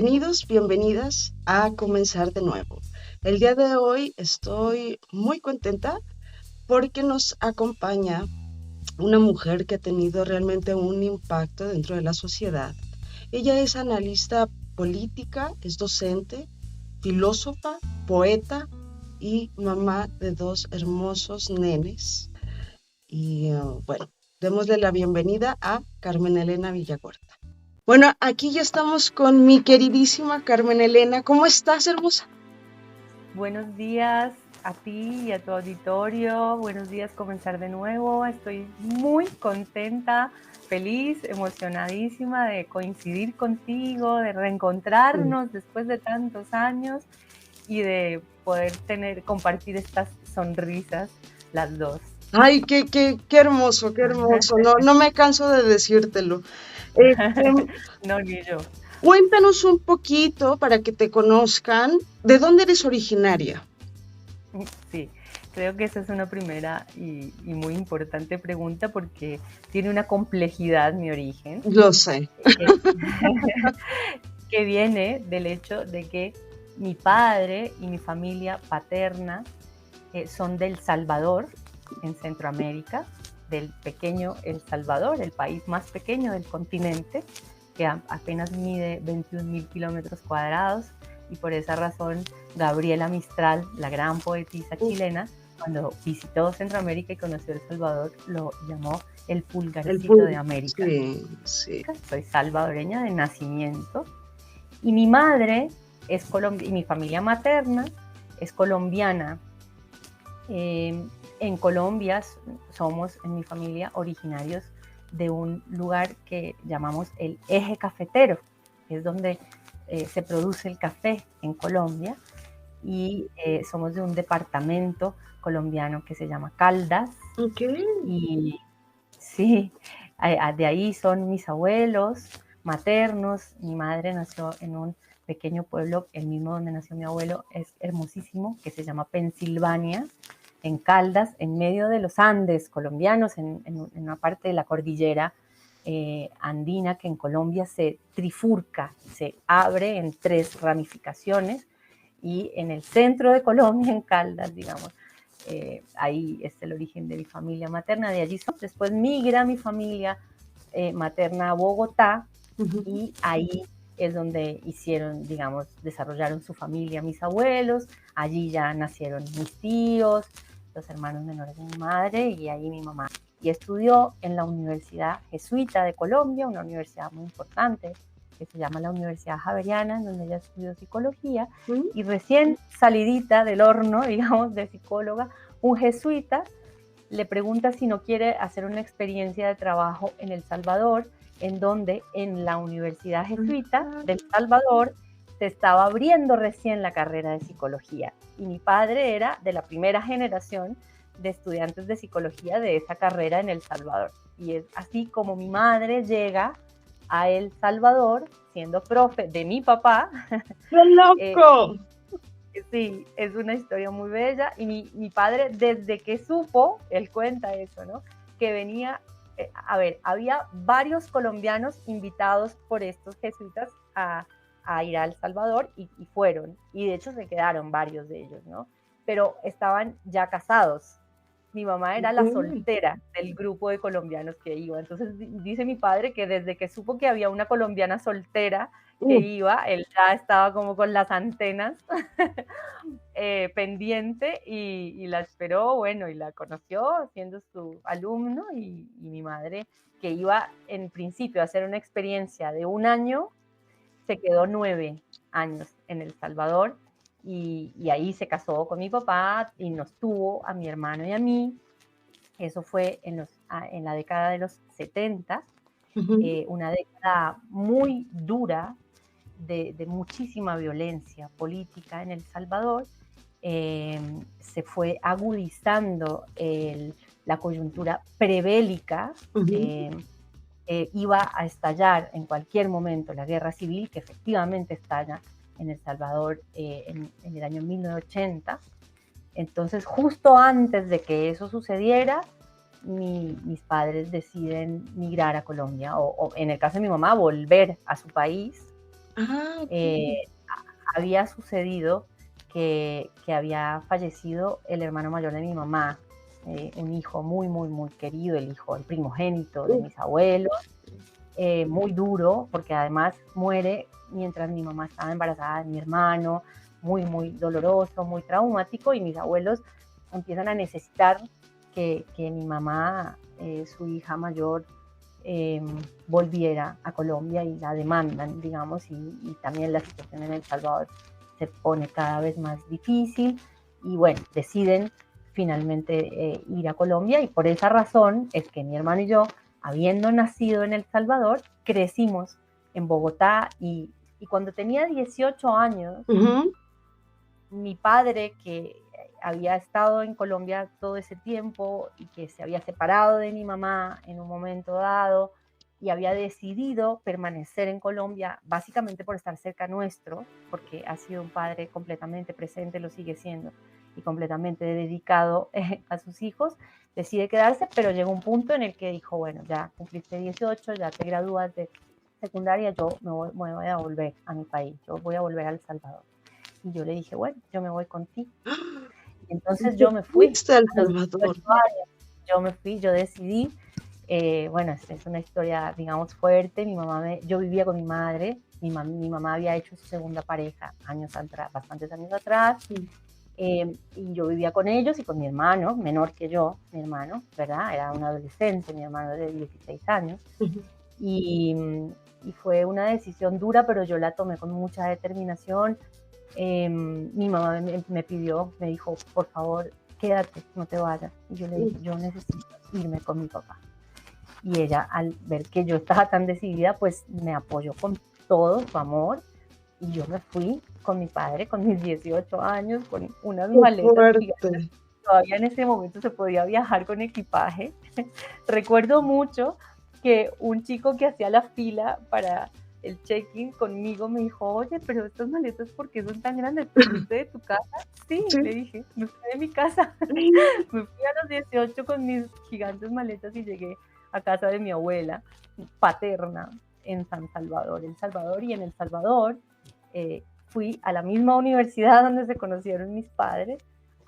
Bienvenidos, bienvenidas a Comenzar de Nuevo. El día de hoy estoy muy contenta porque nos acompaña una mujer que ha tenido realmente un impacto dentro de la sociedad. Ella es analista política, es docente, filósofa, poeta y mamá de dos hermosos nenes. Y bueno, démosle la bienvenida a Carmen Elena Villacorta. Bueno, aquí ya estamos con mi queridísima Carmen Elena. ¿Cómo estás, hermosa? Buenos días a ti y a tu auditorio. Buenos días, Comenzar de Nuevo. Estoy muy contenta, feliz, emocionadísima de coincidir contigo, de reencontrarnos después de tantos años y de poder compartir estas sonrisas las dos. Ay, qué hermoso, qué hermoso. No me canso de decírtelo. No, ni yo. Cuéntanos un poquito para que te conozcan. ¿De dónde eres originaria? Sí, creo que esa es una primera y muy importante pregunta porque tiene una complejidad mi origen. Lo sé. Que viene del hecho de que mi padre y mi familia paterna son del Salvador, en Centroamérica, del pequeño El Salvador, el país más pequeño del continente, que apenas mide 21.000 kilómetros cuadrados, y por esa razón Gabriela Mistral, la gran poetisa chilena, cuando visitó Centroamérica y conoció El Salvador, lo llamó el pulgarcito de América. Sí. Soy salvadoreña de nacimiento, y mi madre es colombiana, y mi familia materna es colombiana. En Colombia somos, en mi familia, originarios de un lugar que llamamos el Eje Cafetero, que es donde se produce el café en Colombia, y somos de un departamento colombiano que se llama Caldas. Ok. Y sí, de ahí son mis abuelos maternos. Mi madre nació en un pequeño pueblo, el mismo donde nació mi abuelo, es hermosísimo, que se llama Pensilvania, en Caldas, en medio de los Andes colombianos, en una parte de la cordillera andina que en Colombia se trifurca, se abre en 3 ramificaciones, y en el centro de Colombia, en Caldas, digamos, ahí es el origen de mi familia materna, de allí después migra mi familia materna a Bogotá, y ahí es donde desarrollaron su familia mis abuelos, allí ya nacieron mis tíos, los hermanos menores de mi madre, y ahí mi mamá. Y estudió en la Universidad Jesuita de Colombia, una universidad muy importante, que se llama la Universidad Javeriana, en donde ella estudió psicología, y recién salidita del horno, digamos, de psicóloga, un jesuita le pregunta si no quiere hacer una experiencia de trabajo en El Salvador, en donde en la Universidad Jesuita del Salvador se estaba abriendo recién la carrera de psicología, y mi padre era de la primera generación de estudiantes de psicología de esa carrera en El Salvador, y es así como mi madre llega a El Salvador siendo profe de mi papá. ¡Qué loco! Sí, es una historia muy bella, y mi padre, desde que supo, él cuenta eso, ¿no? Que venía, había varios colombianos invitados por estos jesuitas a ir a El Salvador, y fueron, y de hecho se quedaron varios de ellos, ¿no? Pero estaban ya casados. Mi mamá era la soltera del grupo de colombianos que iba. Entonces dice mi padre que desde que supo que había una colombiana soltera que iba, él ya estaba como con las antenas pendiente, y la esperó, bueno, y la conoció siendo su alumno, y mi madre, que iba en principio a hacer una experiencia de 1 año, se quedó 9 años en El Salvador, y ahí se casó con mi papá y nos tuvo a mi hermano y a mí. Eso fue en la década de los 70, una década muy dura, de muchísima violencia política en El Salvador. Se fue agudizando la coyuntura prebélica. Iba a estallar en cualquier momento la guerra civil, que efectivamente estalla en El Salvador en el año 1980. Entonces, justo antes de que eso sucediera, mis padres deciden migrar a Colombia, o en el caso de mi mamá, volver a su país. Ah, Eh, okey. Había sucedido que había fallecido el hermano mayor de mi mamá, un hijo muy, muy, muy querido, el hijo, el primogénito de Uf, mis abuelos, muy duro, porque además muere mientras mi mamá estaba embarazada de mi hermano, muy, muy doloroso, muy traumático, y mis abuelos empiezan a necesitar que mi mamá, su hija mayor, eh, volviera a Colombia y la demandan, digamos, y también la situación en El Salvador se pone cada vez más difícil y bueno, deciden finalmente ir a Colombia y por esa razón es que mi hermano y yo, habiendo nacido en El Salvador, crecimos en Bogotá y cuando tenía 18 años, ujú. mi padre, que había estado en Colombia todo ese tiempo y que se había separado de mi mamá en un momento dado y había decidido permanecer en Colombia básicamente por estar cerca nuestro, porque ha sido un padre completamente presente, lo sigue siendo, y completamente dedicado a sus hijos, decide quedarse, pero llegó un punto en el que dijo, bueno, ya cumpliste 18, ya te gradúas de secundaria, yo me voy a volver a mi país, yo voy a volver a El Salvador. Y yo le dije, bueno, yo me voy contigo. ¡Ah! Y Y entonces te yo me fui fuiste a El a los Salvador. 18 años, yo me fui, yo decidí, bueno, es una historia, digamos, fuerte. Yo vivía con mi madre, mi mamá había hecho su segunda pareja años atrás, bastantes años atrás, Sí. y yo vivía con ellos y con mi hermano, menor que yo, mi hermano, ¿verdad? Era un adolescente, mi hermano de 16 años. Ujú. Y, y fue una decisión dura, pero yo la tomé con mucha determinación. Mi mamá me pidió, me dijo, por favor, quédate, no te vayas. Y yo le dije, Uf, yo necesito irme con mi papá. Y ella, al ver que yo estaba tan decidida, pues me apoyó con todo su amor. Y yo me fui con mi padre, con mis 18 años, con unas qué maletas gigantes. fuerte. Todavía en ese momento se podía viajar con equipaje. Recuerdo mucho que un chico que hacía la fila para el check-in conmigo me dijo, oye, pero estas maletas, ¿por qué son tan grandes? ¿Te fuiste de tu casa? Sí, Sí. le dije, me fui de mi casa. Me fui a los 18 con mis gigantes maletas y llegué a casa de mi abuela paterna en San Salvador, El Salvador. Y en El Salvador fui a la misma universidad donde se conocieron mis padres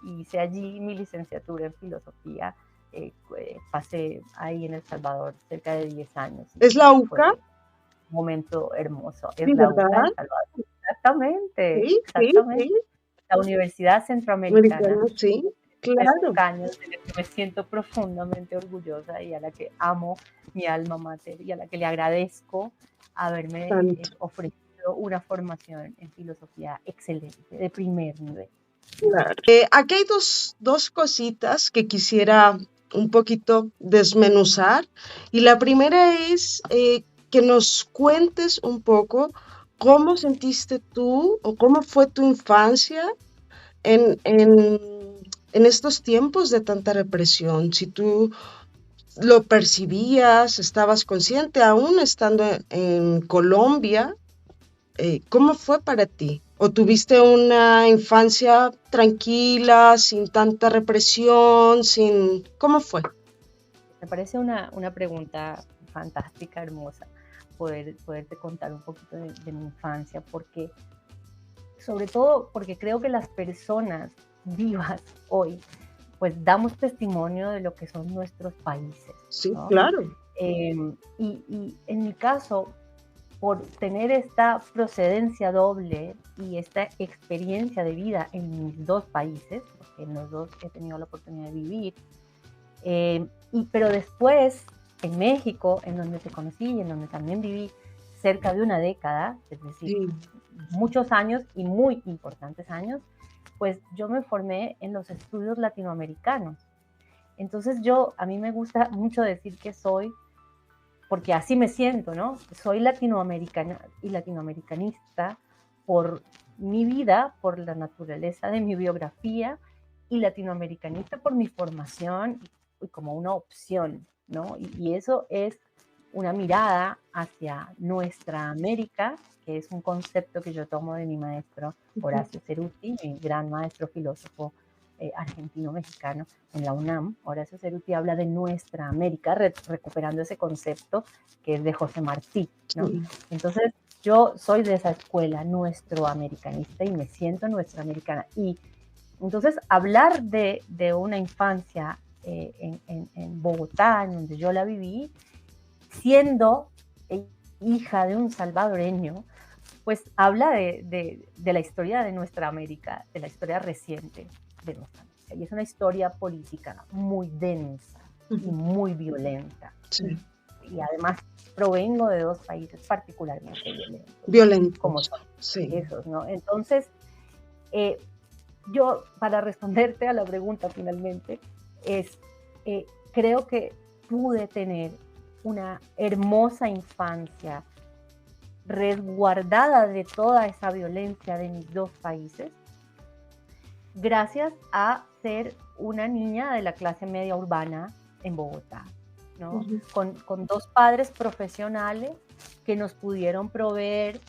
y hice allí mi licenciatura en filosofía. Pasé ahí en El Salvador cerca de 10 años ¿Es la y UCA? fue un momento hermoso. Es Sí, la UCA ¿verdad? El Salvador. Exactamente, Sí, sí, exactamente. sí. La Universidad Centroamericana, Americana, sí, tres claro. años de la que me siento profundamente orgullosa y a la que amo mi alma mater y a la que le agradezco haberme Tanto. ofrecido una formación en filosofía excelente, de primer nivel. Claro. Aquí hay dos cositas que quisiera un poquito desmenuzar. Y la primera es que nos cuentes un poco cómo sentiste tú o cómo fue tu infancia en, en, en estos tiempos de tanta represión. Si tú lo percibías, estabas consciente, aún estando en Colombia. ¿Cómo fue para ti? ¿O tuviste una infancia tranquila, sin tanta represión, sin... ¿Cómo fue? Me parece una pregunta fantástica, hermosa, poderte contar un poquito de mi infancia, porque sobre todo porque creo que las personas vivas hoy pues damos testimonio de lo que son nuestros países, Sí, ¿no? claro. Y en mi caso, por tener esta procedencia doble y esta experiencia de vida en mis dos países, porque en los dos he tenido la oportunidad de vivir, pero después en México, en donde te conocí y en donde también viví cerca de una década, es decir, Sí. muchos años y muy importantes años, pues yo me formé en los estudios latinoamericanos. Entonces a mí me gusta mucho decir que soy, porque así me siento, ¿no? Soy latinoamericana y latinoamericanista por mi vida, por la naturaleza de mi biografía y latinoamericanista por mi formación y como una opción, ¿no? Y eso es una mirada hacia nuestra América, que es un concepto que yo tomo de mi maestro Horacio Ceruti, mi gran maestro filósofo argentino-mexicano en la UNAM. Horacio Ceruti habla de nuestra América, recuperando ese concepto que es de José Martí, ¿no? Sí. Entonces, yo soy de esa escuela nuestroamericanista y me siento nuestroamericana. Y entonces hablar de una infancia en Bogotá, en donde yo la viví, siendo hija de un salvadoreño, pues habla de la historia de nuestra América, de la historia reciente de nuestra América. Y es una historia política muy densa y muy violenta. Sí. Y además provengo de dos países particularmente violentos. Como son sí. esos, ¿no? Entonces, yo, para responderte a la pregunta finalmente, creo que pude tener una hermosa infancia resguardada de toda esa violencia de mis dos países, gracias a ser una niña de la clase media urbana en Bogotá, ¿no? Con dos padres profesionales que nos pudieron proveer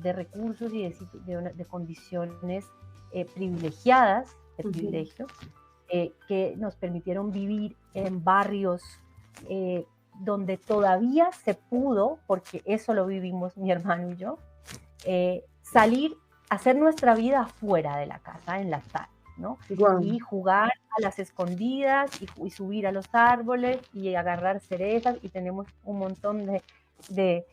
de recursos y de condiciones privilegiadas, de privilegio, que nos permitieron vivir en barrios donde todavía se pudo, porque eso lo vivimos mi hermano y yo, salir a hacer nuestra vida fuera de la casa, en las tardes, ¿no? Wow. Y jugar a las escondidas y subir a los árboles y agarrar cerezas, y tenemos un montón de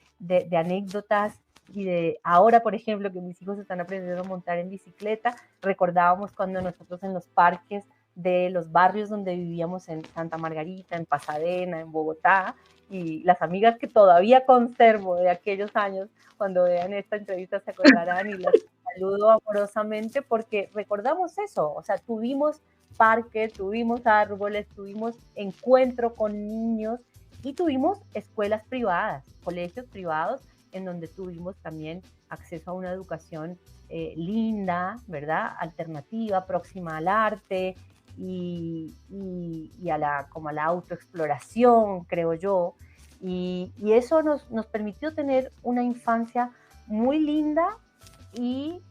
anécdotas. Y ahora, por ejemplo, que mis hijos están aprendiendo a montar en bicicleta, recordábamos cuando nosotros en los parques de los barrios donde vivíamos, en Santa Margarita, en Pasadena, en Bogotá, y las amigas que todavía conservo de aquellos años, cuando vean esta entrevista se acordarán, y las saludo amorosamente porque recordamos eso. O sea, tuvimos parques, tuvimos árboles, tuvimos encuentro con niños y tuvimos escuelas privadas, colegios privados, en donde tuvimos también acceso a una educación linda, ¿verdad? Alternativa, próxima al arte y como a la autoexploración, creo yo. Y eso nos permitió tener una infancia muy linda y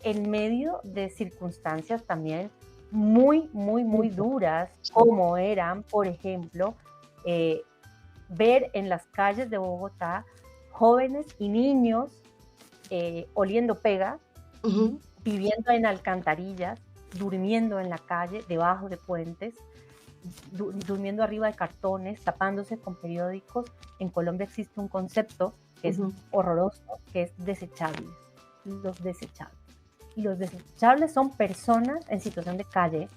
en medio de circunstancias también muy, muy, muy duras, como eran, por ejemplo, ver en las calles de Bogotá jóvenes y niños oliendo pega, viviendo en alcantarillas, durmiendo en la calle, debajo de puentes, durmiendo arriba de cartones, tapándose con periódicos. En Colombia existe un concepto que es horroroso, que es desechables. Los desechables. Y los desechables son personas en situación de calle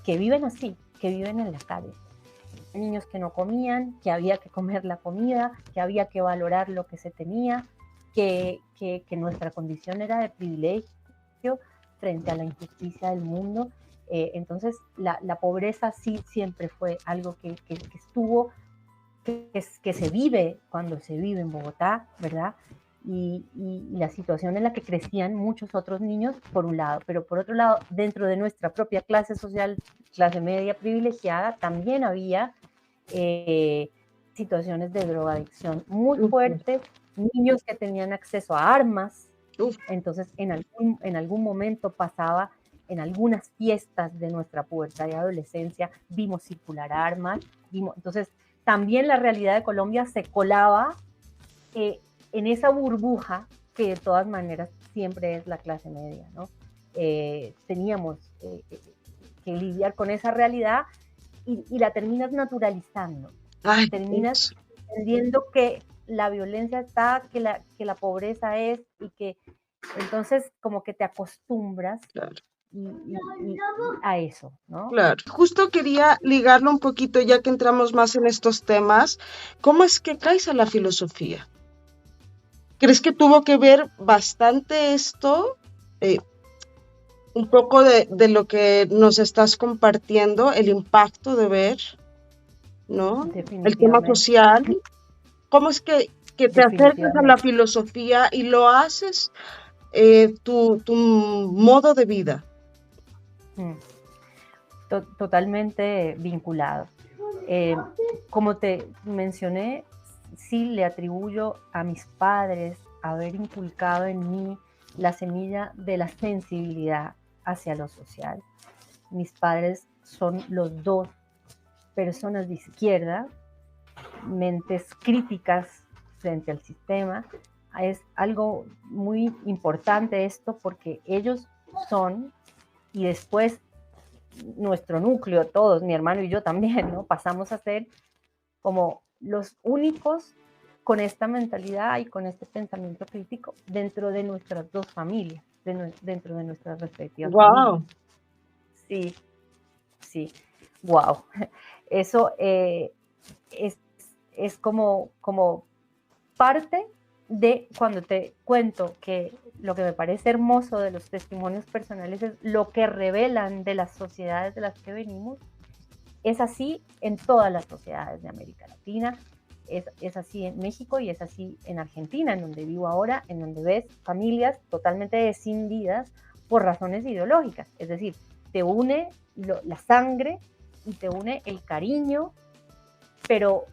que viven así, que viven en la calle. Niños que no comían, que había que comer la comida, que había que valorar lo que se tenía, que nuestra condición era de privilegio frente a la injusticia del mundo. Entonces, la pobreza sí siempre fue algo que estuvo, que se vive cuando se vive en Bogotá, ¿verdad? Y la situación en la que crecían muchos otros niños, por un lado, pero por otro lado, dentro de nuestra propia clase social, clase media privilegiada, también había situaciones de drogadicción muy fuertes, niños que tenían acceso a armas. Entonces en algún momento pasaba, en algunas fiestas de nuestra pubertad y adolescencia, vimos circular armas, entonces también la realidad de Colombia se colaba en esa burbuja que de todas maneras siempre es la clase media, ¿no? Teníamos que lidiar con esa realidad y la terminas naturalizando. Ay, terminas entendiendo que la violencia está, que la pobreza es, y que entonces como que te acostumbras claro. y a eso, ¿no? Claro. Justo quería ligarlo un poquito, ya que entramos más en estos temas. ¿Cómo es que caes a la filosofía? ¿Crees que tuvo que ver bastante esto? Un poco de lo que nos estás compartiendo, el impacto de ver, ¿no? El tema social. ¿Cómo es que te acercas a la filosofía y lo haces tu modo de vida? Totalmente vinculado. Como te mencioné, sí le atribuyo a mis padres haber inculcado en mí la semilla de la sensibilidad hacia lo social. Mis padres son los dos personas de izquierda, mentes críticas frente al sistema, es algo muy importante esto porque ellos son, y después nuestro núcleo, todos, mi hermano y yo también, ¿no? Pasamos a ser como los únicos con esta mentalidad y con este pensamiento crítico dentro de nuestras dos familias, dentro de nuestras respectivas familias. Wow. Sí, sí, wow. Eso es como parte de cuando te cuento que lo que me parece hermoso de los testimonios personales es lo que revelan de las sociedades de las que venimos. Es así en todas las sociedades de América Latina, es así en México y es así en Argentina, en donde vivo ahora, en donde ves familias totalmente escindidas por razones ideológicas. Es decir, te une la sangre y te une el cariño, pero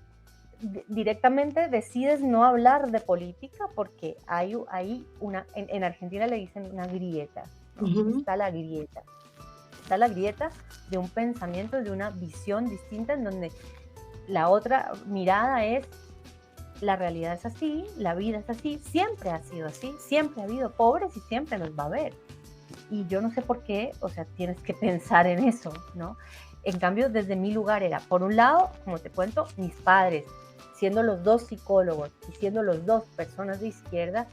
directamente decides no hablar de política porque hay una, en Argentina le dicen una grieta, ¿no? Está la grieta. Está la grieta de un pensamiento, de una visión distinta en donde la otra mirada es la realidad es así, la vida es así, siempre ha sido así, siempre ha habido pobres y siempre los va a haber. Y yo no sé por qué, o sea, tienes que pensar en eso, ¿no? En cambio, desde mi lugar era, por un lado, como te cuento, mis padres, siendo los dos psicólogos y siendo los dos personas de izquierda,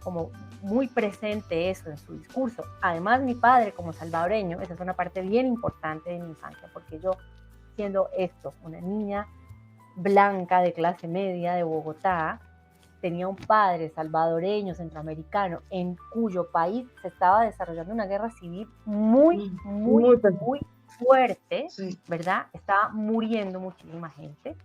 como muy presente eso en su discurso. Además, mi padre como salvadoreño, esa es una parte bien importante de mi infancia, porque yo, siendo esto, una niña blanca de clase media de Bogotá, tenía un padre salvadoreño, centroamericano, en cuyo país se estaba desarrollando una guerra civil muy fuerte, sí. ¿Verdad? Estaba muriendo muchísima gente.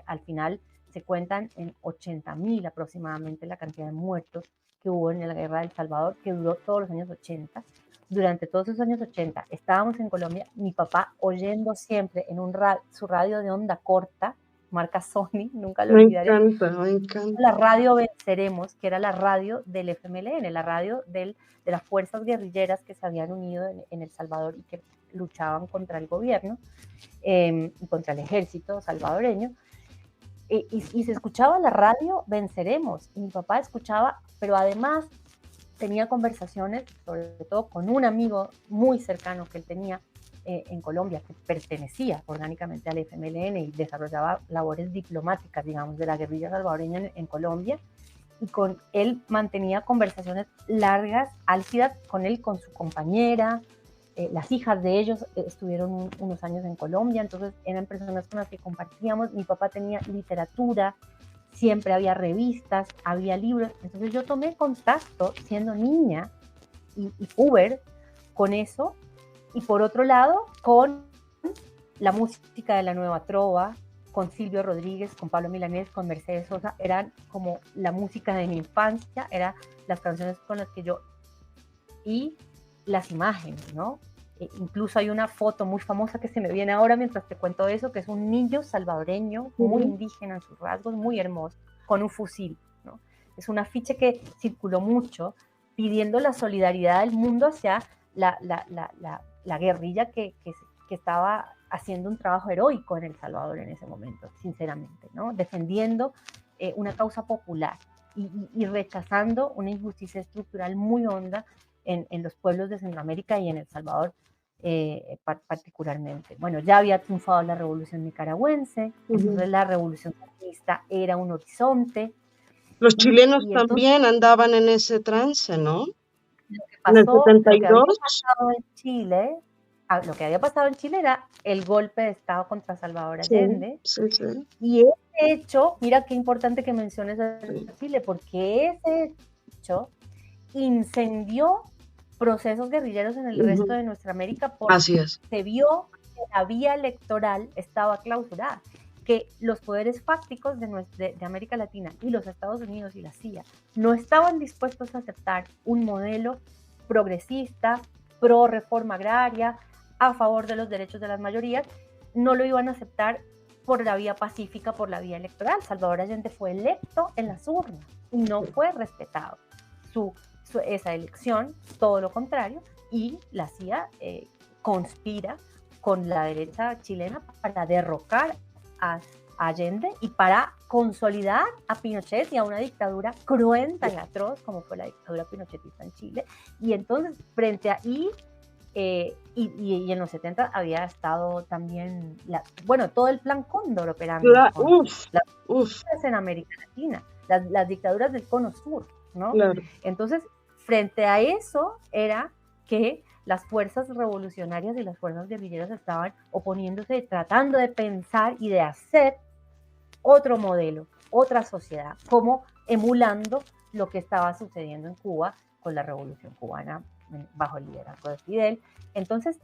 Al final se cuentan en 80,000 aproximadamente la cantidad de muertos que hubo en la guerra de El Salvador, que duró todos los años 80. Durante todos esos años 80 estábamos en Colombia, mi papá oyendo siempre en su radio de onda corta, marca Sony, nunca lo olvidaré. Me encanta. La radio Venceremos, que era la radio del FMLN, la radio de las fuerzas guerrilleras que se habían unido en El Salvador y que luchaban contra el gobierno y contra el ejército salvadoreño. Y se escuchaba la radio Venceremos, y mi papá escuchaba, pero además tenía conversaciones, sobre todo con un amigo muy cercano que él tenía en Colombia, que pertenecía orgánicamente al FMLN y desarrollaba labores diplomáticas, digamos, de la guerrilla salvadoreña en Colombia, y con él mantenía conversaciones largas, álgidas, con él, con su compañera. Las hijas de ellos estuvieron unos años en Colombia, entonces eran personas con las que compartíamos. Mi papá tenía literatura, siempre había revistas, había libros, entonces yo tomé contacto siendo niña y puber con eso, y por otro lado con la música de la nueva trova, con Silvio Rodríguez, con Pablo Milanés, con Mercedes Sosa, eran como la música de mi infancia, eran las canciones con las que yo, y las imágenes, ¿no? Incluso hay una foto muy famosa que se me viene ahora mientras te cuento eso, que es un niño salvadoreño, muy indígena en sus rasgos, muy hermoso, con un fusil, ¿no? Es un afiche que circuló mucho pidiendo la solidaridad del mundo hacia la guerrilla que estaba haciendo un trabajo heroico en El Salvador en ese momento, sinceramente, ¿no? Defendiendo una causa popular y rechazando una injusticia estructural muy honda en los pueblos de Centroamérica y en El Salvador particularmente. Bueno, ya había triunfado la revolución nicaragüense, entonces la revolución sandinista era un horizonte. Los chilenos también andaban en ese trance, ¿no? En el 72. Lo que había pasado en Chile era el golpe de Estado contra Salvador Allende. Sí. Y ese hecho, mira qué importante que menciones a Chile, porque ese hecho incendió procesos guerrilleros en el resto de nuestra América, porque se vio que la vía electoral estaba clausurada, que los poderes fácticos de América Latina y los Estados Unidos y la CIA no estaban dispuestos a aceptar un modelo progresista, pro reforma agraria, a favor de los derechos de las mayorías, no lo iban a aceptar por la vía pacífica, por la vía electoral. Salvador Allende fue electo en las urnas y no fue respetado esa elección, todo lo contrario, y la CIA conspira con la derecha chilena para derrocar a Allende y para consolidar a Pinochet y a una dictadura cruenta y atroz como fue la dictadura pinochetista en Chile. Y entonces, frente a y en los 70 había estado también, todo el plan Cóndor operando en América Latina, las dictaduras del Cono Sur, ¿no? Claro. Entonces, frente a eso era que las fuerzas revolucionarias y las fuerzas guerrilleras estaban oponiéndose, tratando de pensar y de hacer otro modelo, otra sociedad, como emulando lo que estaba sucediendo en Cuba con la Revolución Cubana bajo el liderazgo de Fidel. Entonces,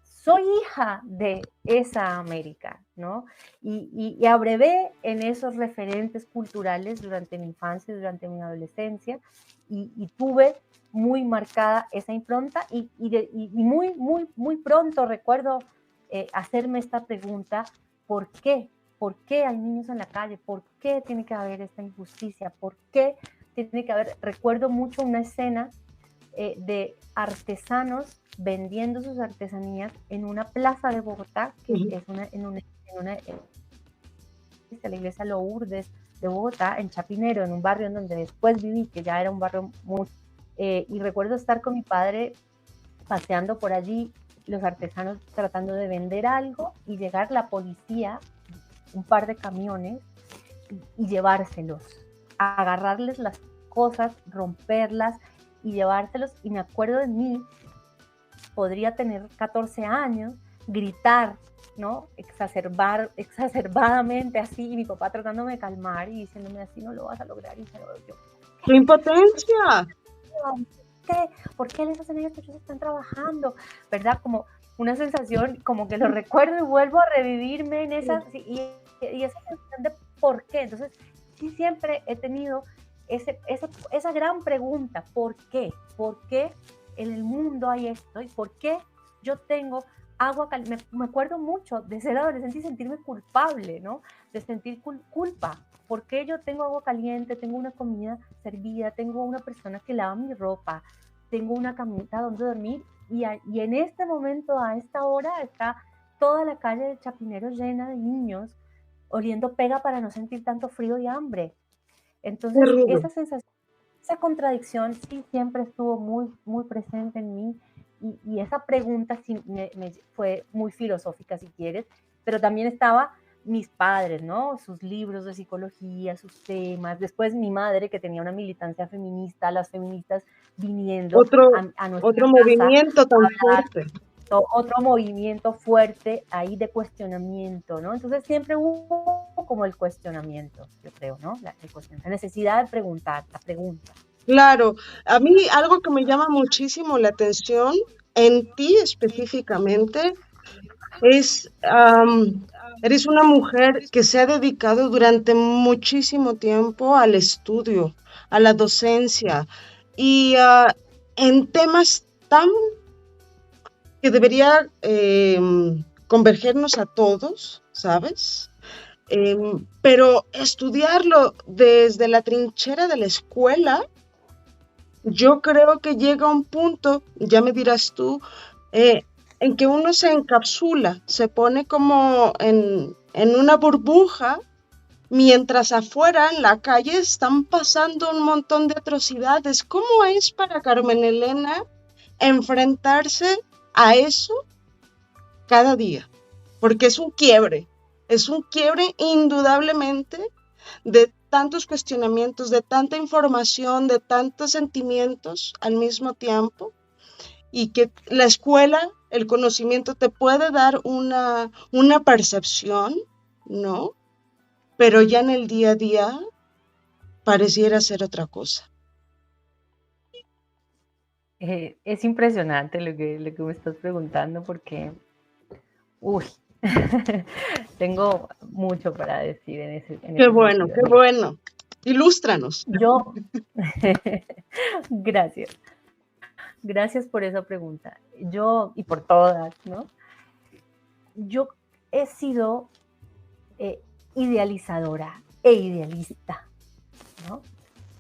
soy hija de esa América, ¿no? Y abrevé en esos referentes culturales durante mi infancia, durante mi adolescencia, y tuve muy marcada esa impronta y muy, muy, muy pronto recuerdo hacerme esta pregunta: ¿por qué? ¿Por qué hay niños en la calle? ¿Por qué tiene que haber esta injusticia? ¿Por qué tiene que haber? Recuerdo mucho una escena de artesanos vendiendo sus artesanías en una plaza de Bogotá, que es la iglesia Lourdes de Bogotá, en Chapinero, en un barrio en donde después viví, que ya era un barrio muy... y recuerdo estar con mi padre paseando por allí, los artesanos tratando de vender algo, y llegar la policía, un par de camiones, y llevárselos, agarrarles las cosas, romperlas y llevárselos. Y me acuerdo de mí, podría tener 14 años, gritar, ¿no? Exacerbadamente así, y mi papá tratándome de calmar y diciéndome: así no lo vas a lograr. Y yo, ¡qué impotencia! ¿Por qué les hacen esto? Ellos están trabajando, ¿verdad? Como una sensación, como que lo recuerdo y vuelvo a revivirme en esas, y esa sensación de por qué. Entonces, sí, siempre he tenido esa gran pregunta: ¿por qué? ¿Por qué en el mundo hay esto? ¿Y por qué yo tengo agua caliente? Me acuerdo mucho de ser adolescente y sentirme culpable, ¿no? De sentir culpa. ¿Por qué yo tengo agua caliente? Tengo una comida servida, tengo una persona que lava mi ropa, tengo una camita donde dormir, y en este momento, a esta hora, está toda la calle de Chapinero llena de niños oliendo pega para no sentir tanto frío y hambre. Entonces, esa sensación, esa contradicción, sí, siempre estuvo muy, muy presente en mí, y esa pregunta sí fue muy filosófica, si quieres, pero también estaba mis padres, ¿no? Sus libros de psicología, sus temas. Después mi madre, que tenía una militancia feminista, las feministas viniendo a nuestra otro casa, movimiento tan fuerte. Otro movimiento fuerte ahí de cuestionamiento, ¿no? Entonces siempre hubo como el cuestionamiento, yo creo, ¿no? La necesidad de preguntar, la pregunta. Claro, a mí algo que me llama muchísimo la atención en ti específicamente es, eres una mujer que se ha dedicado durante muchísimo tiempo al estudio, a la docencia, y en temas tan que debería convergernos a todos, ¿sabes? Pero estudiarlo desde la trinchera de la escuela, yo creo que llega un punto, ya me dirás tú, en que uno se encapsula, se pone como en una burbuja, mientras afuera en la calle están pasando un montón de atrocidades. ¿Cómo es para Carmen Elena enfrentarse a eso cada día? Porque es un quiebre indudablemente de tantos cuestionamientos, de tanta información, de tantos sentimientos al mismo tiempo, y que la escuela, el conocimiento te puede dar una percepción, ¿no? Pero ya en el día a día pareciera ser otra cosa. Es impresionante lo que me estás preguntando, porque, tengo mucho para decir en ese Qué bueno, sentido. qué bueno. Ilústranos. Gracias por esa pregunta. Y por todas, ¿no? Yo he sido idealizadora e idealista, ¿no?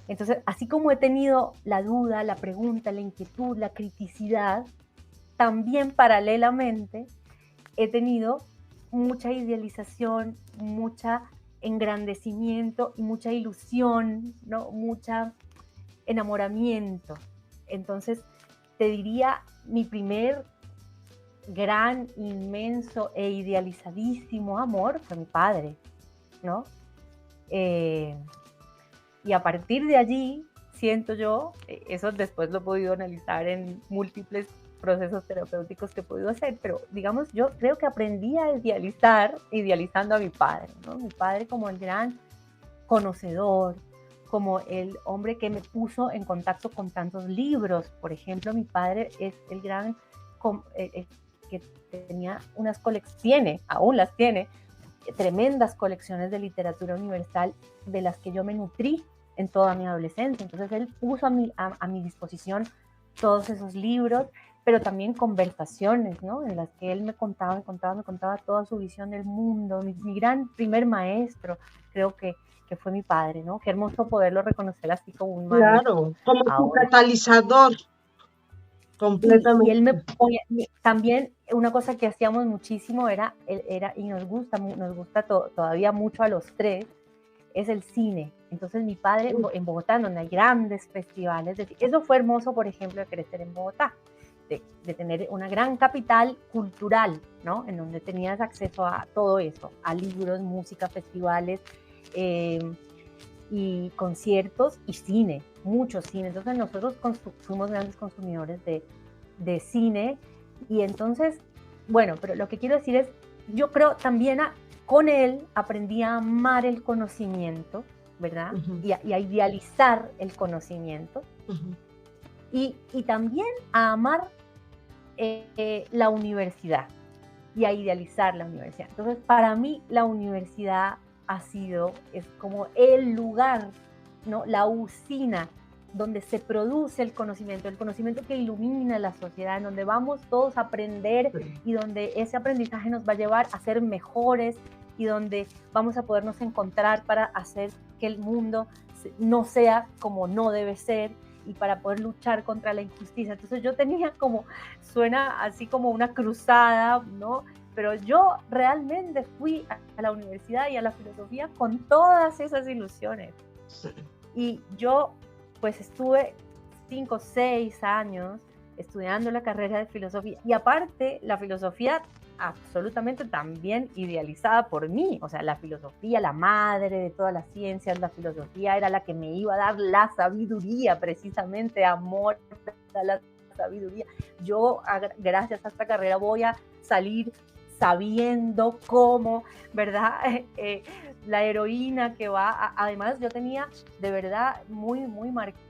Entonces, así como he tenido la duda, la pregunta, la inquietud, la criticidad, también paralelamente he tenido mucha idealización, mucha engrandecimiento y mucha ilusión, ¿no? Mucha enamoramiento. Entonces, te diría, mi primer gran, inmenso e idealizadísimo amor fue mi padre, ¿no? Y a partir de allí, siento yo, eso después lo he podido analizar en múltiples procesos terapéuticos que he podido hacer, pero digamos, yo creo que aprendí a idealizar, idealizando a mi padre, ¿no? Mi padre como el gran conocedor, como el hombre que me puso en contacto con tantos libros. Por ejemplo, mi padre es el gran que tenía unas colecciones, tiene, aún las tiene, tremendas colecciones de literatura universal de las que yo me nutrí en toda mi adolescencia. Entonces él puso a mi disposición todos esos libros, pero también conversaciones, ¿no? En las que él me contaba toda su visión del mundo. Mi gran primer maestro, creo que fue mi padre, ¿no? Qué hermoso poderlo reconocer así como un maestro. Claro, como tu Ahora. catalizador, Y él me completamente. ponía, también una cosa que hacíamos muchísimo era y nos gusta todavía mucho a los tres, es el cine. Entonces mi padre en Bogotá, donde hay grandes festivales, eso fue hermoso, por ejemplo, de crecer en Bogotá, de tener una gran capital cultural, ¿no? En donde tenías acceso a todo eso, a libros, música, festivales, y conciertos y cine, mucho cine. Entonces nosotros fuimos grandes consumidores de cine, y entonces, bueno, pero lo que quiero decir es, yo creo también con él aprendí a amar el conocimiento, ¿verdad? Uh-huh. Y a idealizar el conocimiento, Uh-huh. y también a amar la universidad y a idealizar la universidad. Entonces, para mí la universidad es como el lugar, ¿no? La usina donde se produce el conocimiento que ilumina la sociedad, en donde vamos todos a aprender, y donde ese aprendizaje nos va a llevar a ser mejores, y donde vamos a podernos encontrar para hacer que el mundo no sea como no debe ser, y para poder luchar contra la injusticia. Entonces yo tenía suena así como una cruzada, ¿no? Pero yo realmente fui a la universidad y a la filosofía con todas esas ilusiones. Y yo pues estuve 5 o 6 años estudiando la carrera de filosofía, y aparte la filosofía absolutamente también idealizada por mí. O sea, la filosofía, la madre de todas las ciencias, la filosofía era la que me iba a dar la sabiduría, precisamente, amor a la sabiduría. Yo, gracias a esta carrera, voy a salir sabiendo cómo, ¿verdad? La heroína que va, además yo tenía de verdad muy marcado,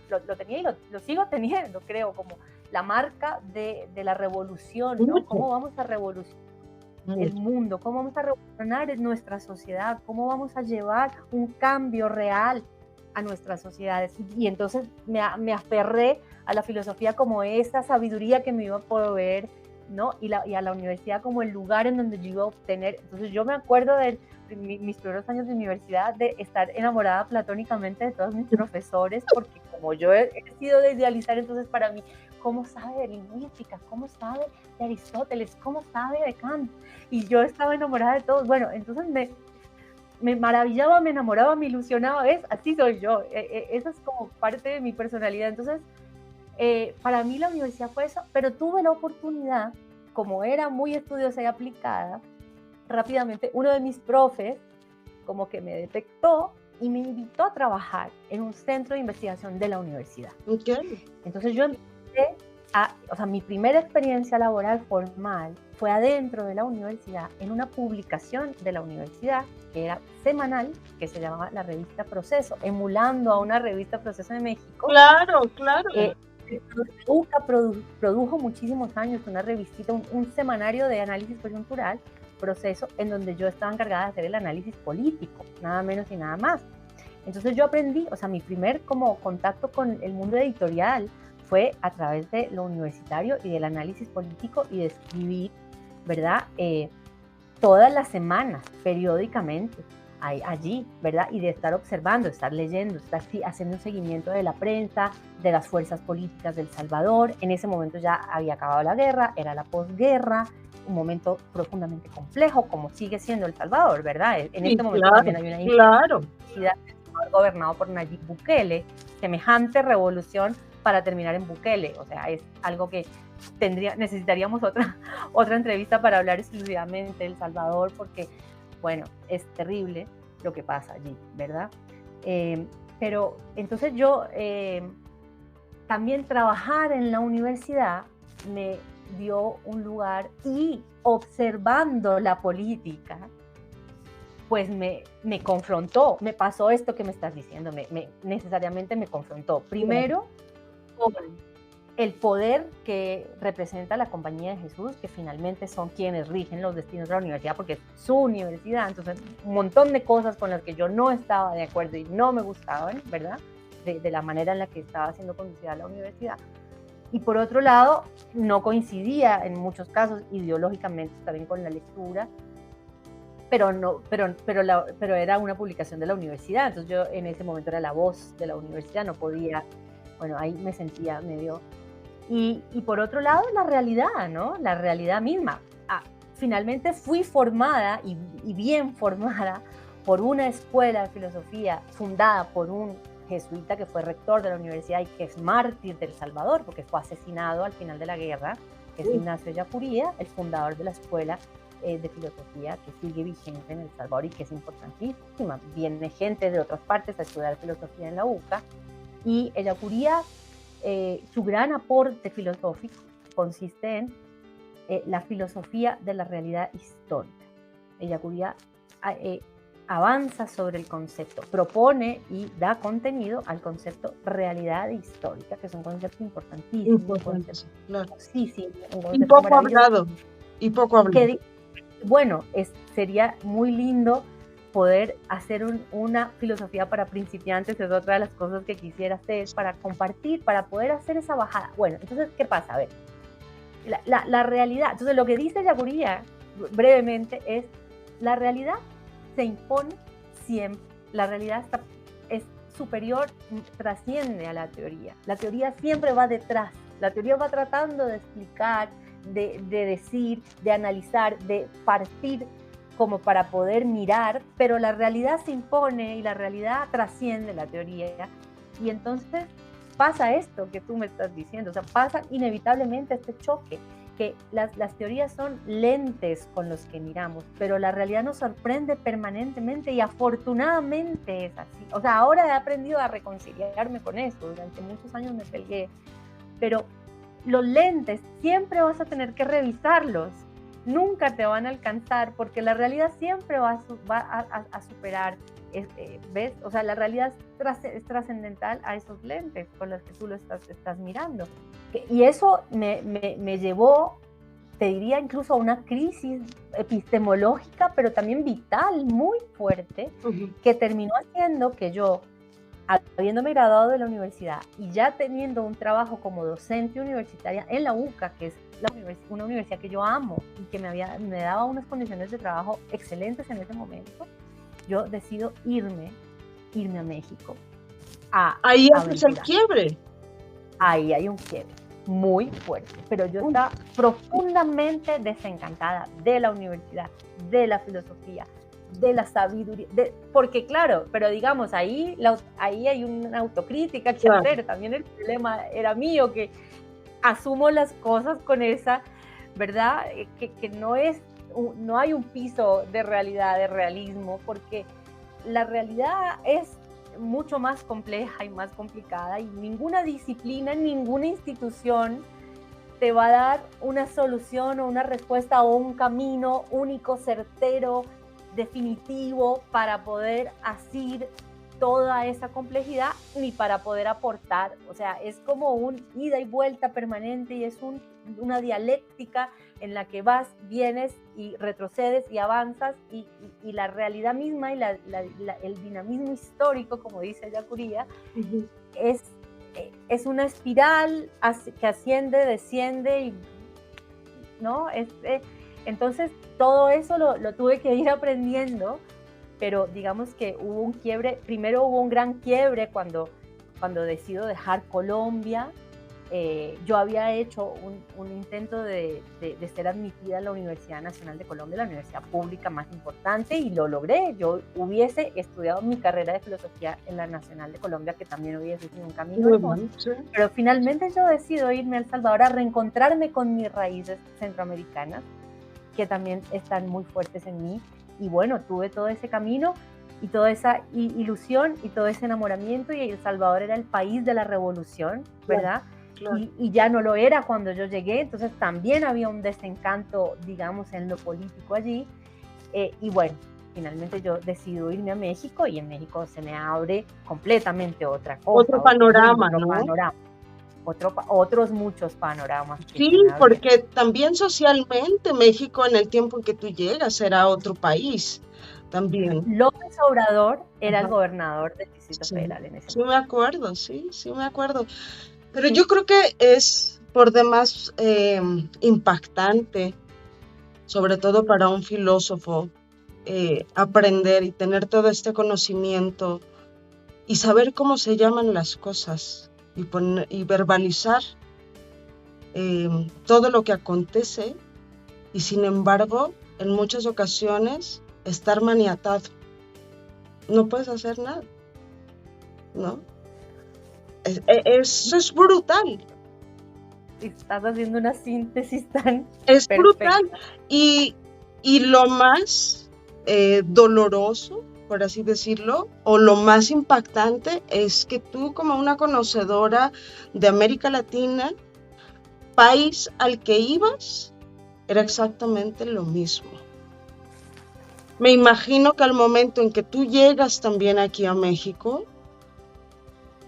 lo tenía y lo sigo teniendo, creo, como la marca de la revolución, ¿no? ¿Cómo vamos a revolucionar el mundo? ¿Cómo vamos a revolucionar nuestra sociedad? ¿Cómo vamos a llevar un cambio real a nuestras sociedades? Y entonces me aferré a la filosofía como esa sabiduría que me iba a proveer, ¿no? Y a la universidad como el lugar en donde yo iba a obtener. Entonces yo me acuerdo de mis primeros años de universidad, de estar enamorada platónicamente de todos mis profesores, porque como yo he sido de idealizar, entonces para mí, ¿cómo sabe de lingüística? ¿Cómo sabe de Aristóteles? ¿Cómo sabe de Kant? Y yo estaba enamorada de todos. Bueno, entonces me maravillaba, me enamoraba, me ilusionaba, ¿ves? Así soy yo. Esa es como parte de mi personalidad. Entonces, para mí la universidad fue eso, pero tuve la oportunidad, como era muy estudiosa y aplicada, rápidamente uno de mis profes como que me detectó y me invitó a trabajar en un centro de investigación de la universidad. Okay. Entonces yo empecé mi primera experiencia laboral formal fue adentro de la universidad, en una publicación de la universidad que era semanal, que se llamaba la revista Proceso, emulando a una revista Proceso de México. Claro. UCA produjo muchísimos años una revistita, un semanario de análisis coyuntural, Proceso, en donde yo estaba encargada de hacer el análisis político, nada menos y nada más. Entonces yo aprendí, mi primer como contacto con el mundo editorial fue a través de lo universitario y del análisis político y de escribir, ¿verdad? Todas las semanas, periódicamente, allí, ¿verdad? Y de estar observando, estar leyendo, estar haciendo un seguimiento de la prensa, de las fuerzas políticas del Salvador. En ese momento ya había acabado la guerra, era la posguerra, un momento profundamente complejo, como sigue siendo El Salvador, ¿verdad? En Sí, este momento claro, también hay una claro. gobernado por Nayib Bukele, semejante revolución para terminar en Bukele. O sea, es algo que necesitaríamos otra entrevista para hablar exclusivamente de El Salvador, porque, bueno, es terrible lo que pasa allí, ¿verdad? Pero entonces yo también trabajar en la universidad me dio un lugar, y observando la política, pues me confrontó, me pasó esto que me estás diciendo, necesariamente me confrontó. Primero, con el poder que representa la Compañía de Jesús, que finalmente son quienes rigen los destinos de la universidad, porque es su universidad. Entonces, un montón de cosas con las que yo no estaba de acuerdo y no me gustaban, ¿verdad? De la manera en la que estaba siendo conducida la universidad. Y por otro lado, no coincidía en muchos casos ideológicamente también con la lectura, pero era una publicación de la universidad. Entonces yo en ese momento era la voz de la universidad, no podía, bueno, ahí me sentía medio... Y por otro lado, la realidad, ¿no? La realidad misma. Finalmente fui formada y bien formada por una escuela de filosofía fundada por un jesuita que fue rector de la universidad y que es mártir del Salvador, porque fue asesinado al final de la guerra, que es Ignacio Ellacuría, el fundador de la escuela de filosofía que sigue vigente en El Salvador y que es importantísima. Viene gente de otras partes a estudiar filosofía en la UCA, y Ellacuría, su gran aporte filosófico consiste en la filosofía de la realidad histórica. Ellacuría avanza sobre el concepto, propone y da contenido al concepto realidad histórica, que es un concepto importantísimo. Importantísimo, claro. Sí, Y poco hablado. Bueno, sería muy lindo poder hacer una filosofía para principiantes. Es otra de las cosas que quisiera hacer, para compartir, para poder hacer esa bajada. Bueno, entonces, ¿qué pasa? A ver, la realidad. Entonces, lo que dice Ellacuría, brevemente, es: la realidad se impone siempre. La realidad es superior, trasciende a la teoría. La teoría siempre va detrás. La teoría va tratando de explicar, de decir, de analizar, de partir como para poder mirar, pero la realidad se impone y la realidad trasciende la teoría. Y entonces pasa esto que tú me estás diciendo, o sea, pasa inevitablemente este choque, que las teorías son lentes con los que miramos, pero la realidad nos sorprende permanentemente, y afortunadamente es así. O sea, ahora he aprendido a reconciliarme con eso. Durante muchos años me peleé, pero los lentes siempre vas a tener que revisarlos, nunca te van a alcanzar, porque la realidad siempre va a superar, ¿ves? O sea, la realidad es trascendental a esos lentes con los que tú lo estás mirando. Y eso me llevó, te diría, incluso a una crisis epistemológica, pero también vital, muy fuerte, que terminó haciendo que yo, habiéndome graduado de la universidad y ya teniendo un trabajo como docente universitaria en la UCA, que es una universidad que yo amo y que me daba unas condiciones de trabajo excelentes en ese momento, yo decido irme a México. Ahí haces el quiebre. Ahí hay un quiebre muy fuerte, pero yo estaba profundamente desencantada de la universidad, de la filosofía, de la sabiduría, porque claro, pero digamos, ahí hay una autocrítica que hacer. También el problema era mío, que asumo las cosas con esa, ¿verdad? Que no hay un piso de realidad, de realismo, porque la realidad es mucho más compleja y más complicada, y ninguna disciplina, ninguna institución te va a dar una solución o una respuesta o un camino único, certero, definitivo para poder asir toda esa complejidad, ni para poder aportar. O sea, es como un ida y vuelta permanente, y es una dialéctica en la que vas, vienes y retrocedes y avanzas, y la realidad misma y el dinamismo histórico, como dice Ellacuría, es una espiral que asciende, desciende, ¿no? Entonces todo eso lo tuve que ir aprendiendo, pero digamos que hubo un quiebre, primero hubo un gran quiebre cuando decido dejar Colombia. Yo había hecho un intento de ser admitida a la Universidad Nacional de Colombia, la universidad pública más importante, y lo logré. Yo hubiese estudiado mi carrera de filosofía en la Nacional de Colombia, que también hubiese sido un camino hermoso. Sí. Pero finalmente yo decido irme a El Salvador a reencontrarme con mis raíces centroamericanas, que también están muy fuertes en mí. Y bueno, tuve todo ese camino y toda esa ilusión y todo ese enamoramiento, y El Salvador era el país de la revolución, ¿verdad? Claro. Y ya no lo era cuando yo llegué, entonces también había un desencanto, digamos, en lo político allí. Y bueno, finalmente yo decido irme a México, y en México se me abre completamente otra cosa. Otro panorama, otro ¿no? Panorama. Otros muchos panoramas. Sí, porque también socialmente México en el tiempo en que tú llegas era otro país también. López Obrador era el gobernador del Distrito Federal en ese momento. Sí me acuerdo, sí me acuerdo. Pero yo creo que es por demás impactante, sobre todo para un filósofo, aprender y tener todo este conocimiento y saber cómo se llaman las cosas y verbalizar todo lo que acontece, y sin embargo, en muchas ocasiones, estar maniatado. No puedes hacer nada, ¿no? Eso es brutal. Estás haciendo una síntesis tan es perfecta. Brutal. Y lo más doloroso, por así decirlo, o lo más impactante, es que tú, como una conocedora de América Latina, país al que ibas, era exactamente lo mismo. Me imagino que al momento en que tú llegas también aquí a México,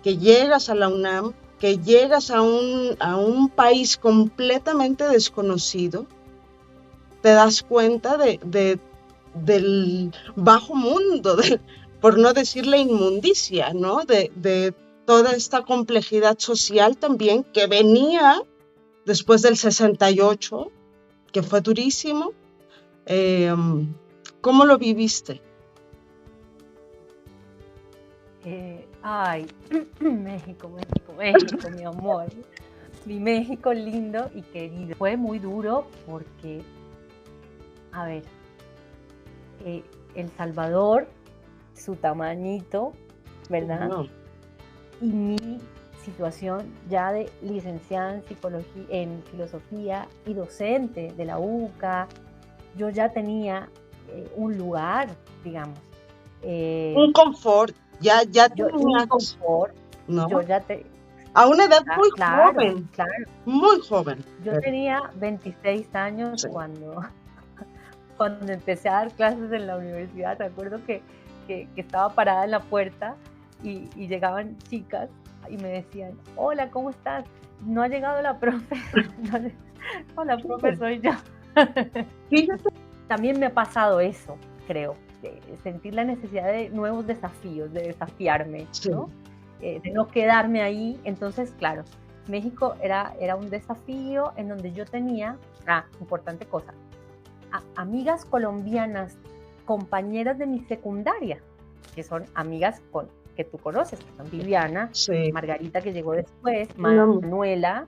que llegas a la UNAM, que llegas a un país completamente desconocido, te das cuenta del bajo mundo, por no decir la inmundicia, ¿no? De toda esta complejidad social también que venía después del 68, que fue durísimo. ¿Cómo lo viviste? México, mi amor. Mi México lindo y querido. Fue muy duro porque, a ver, El Salvador, su tamañito, ¿verdad? No. Y mi situación ya de licenciada en psicología, en filosofía y docente de la UCA, yo ya tenía un lugar, digamos. Un confort, ya un confort, ¿no? Yo ya a una edad muy joven, muy joven. Yo tenía 26 años cuando empecé a dar clases en la universidad. Recuerdo que estaba parada en la puerta y llegaban chicas y me decían, hola, ¿cómo estás? No ha llegado la profe. No, la profe soy yo. También me ha pasado eso, creo, de sentir la necesidad de nuevos desafíos, de desafiarme, ¿no? De no quedarme ahí. Entonces, claro, México era un desafío en donde yo tenía, importante cosa, amigas colombianas, compañeras de mi secundaria, que son amigas que tú conoces, que son Viviana, Margarita, que llegó después, Manuela,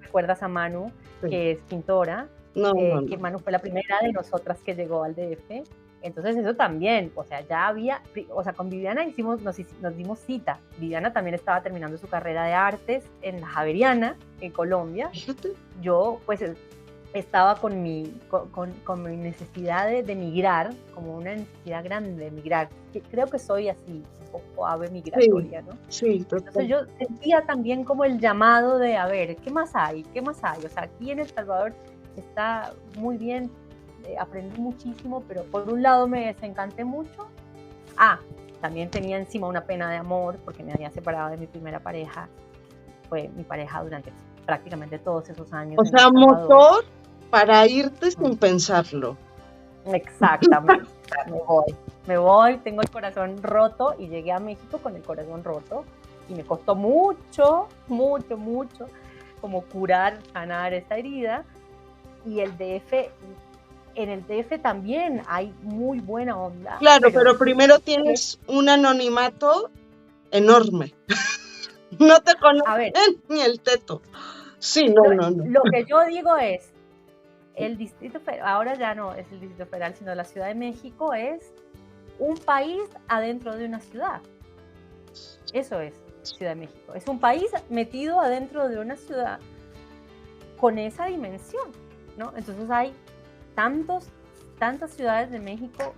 ¿recuerdas a Manu? Que es pintora, que Manu fue la primera de nosotras que llegó al DF. Entonces eso también, o sea, ya había, o sea, con Viviana nos dimos cita. Viviana también estaba terminando su carrera de artes en la Javeriana, en Colombia. Yo, pues, estaba con mi necesidad de migrar, como una necesidad grande de migrar. Creo que soy así, un poco ave migratoria, ¿no? Sí, entonces yo sentía también como el llamado de, a ver, ¿qué más hay? O sea, aquí en El Salvador está muy bien, aprendí muchísimo, pero por un lado me desencanté mucho. También tenía encima una pena de amor, porque me había separado de mi primera pareja. Fue mi pareja durante prácticamente todos esos años. O sea, motor para irte sin pensarlo. Exactamente. Me voy, tengo el corazón roto, y llegué a México con el corazón roto, y me costó mucho como curar, sanar esta herida. Y el DF, en el DF también hay muy buena onda. Claro, pero primero tienes un anonimato enorme. No te conocen ni el teto. Sí, no. Lo que yo digo es, el Distrito Federal, ahora ya no es el Distrito Federal, sino la Ciudad de México es un país adentro de una ciudad. Eso es Ciudad de México. Es un país metido adentro de una ciudad con esa dimensión, ¿no? Entonces hay tantas ciudades de México,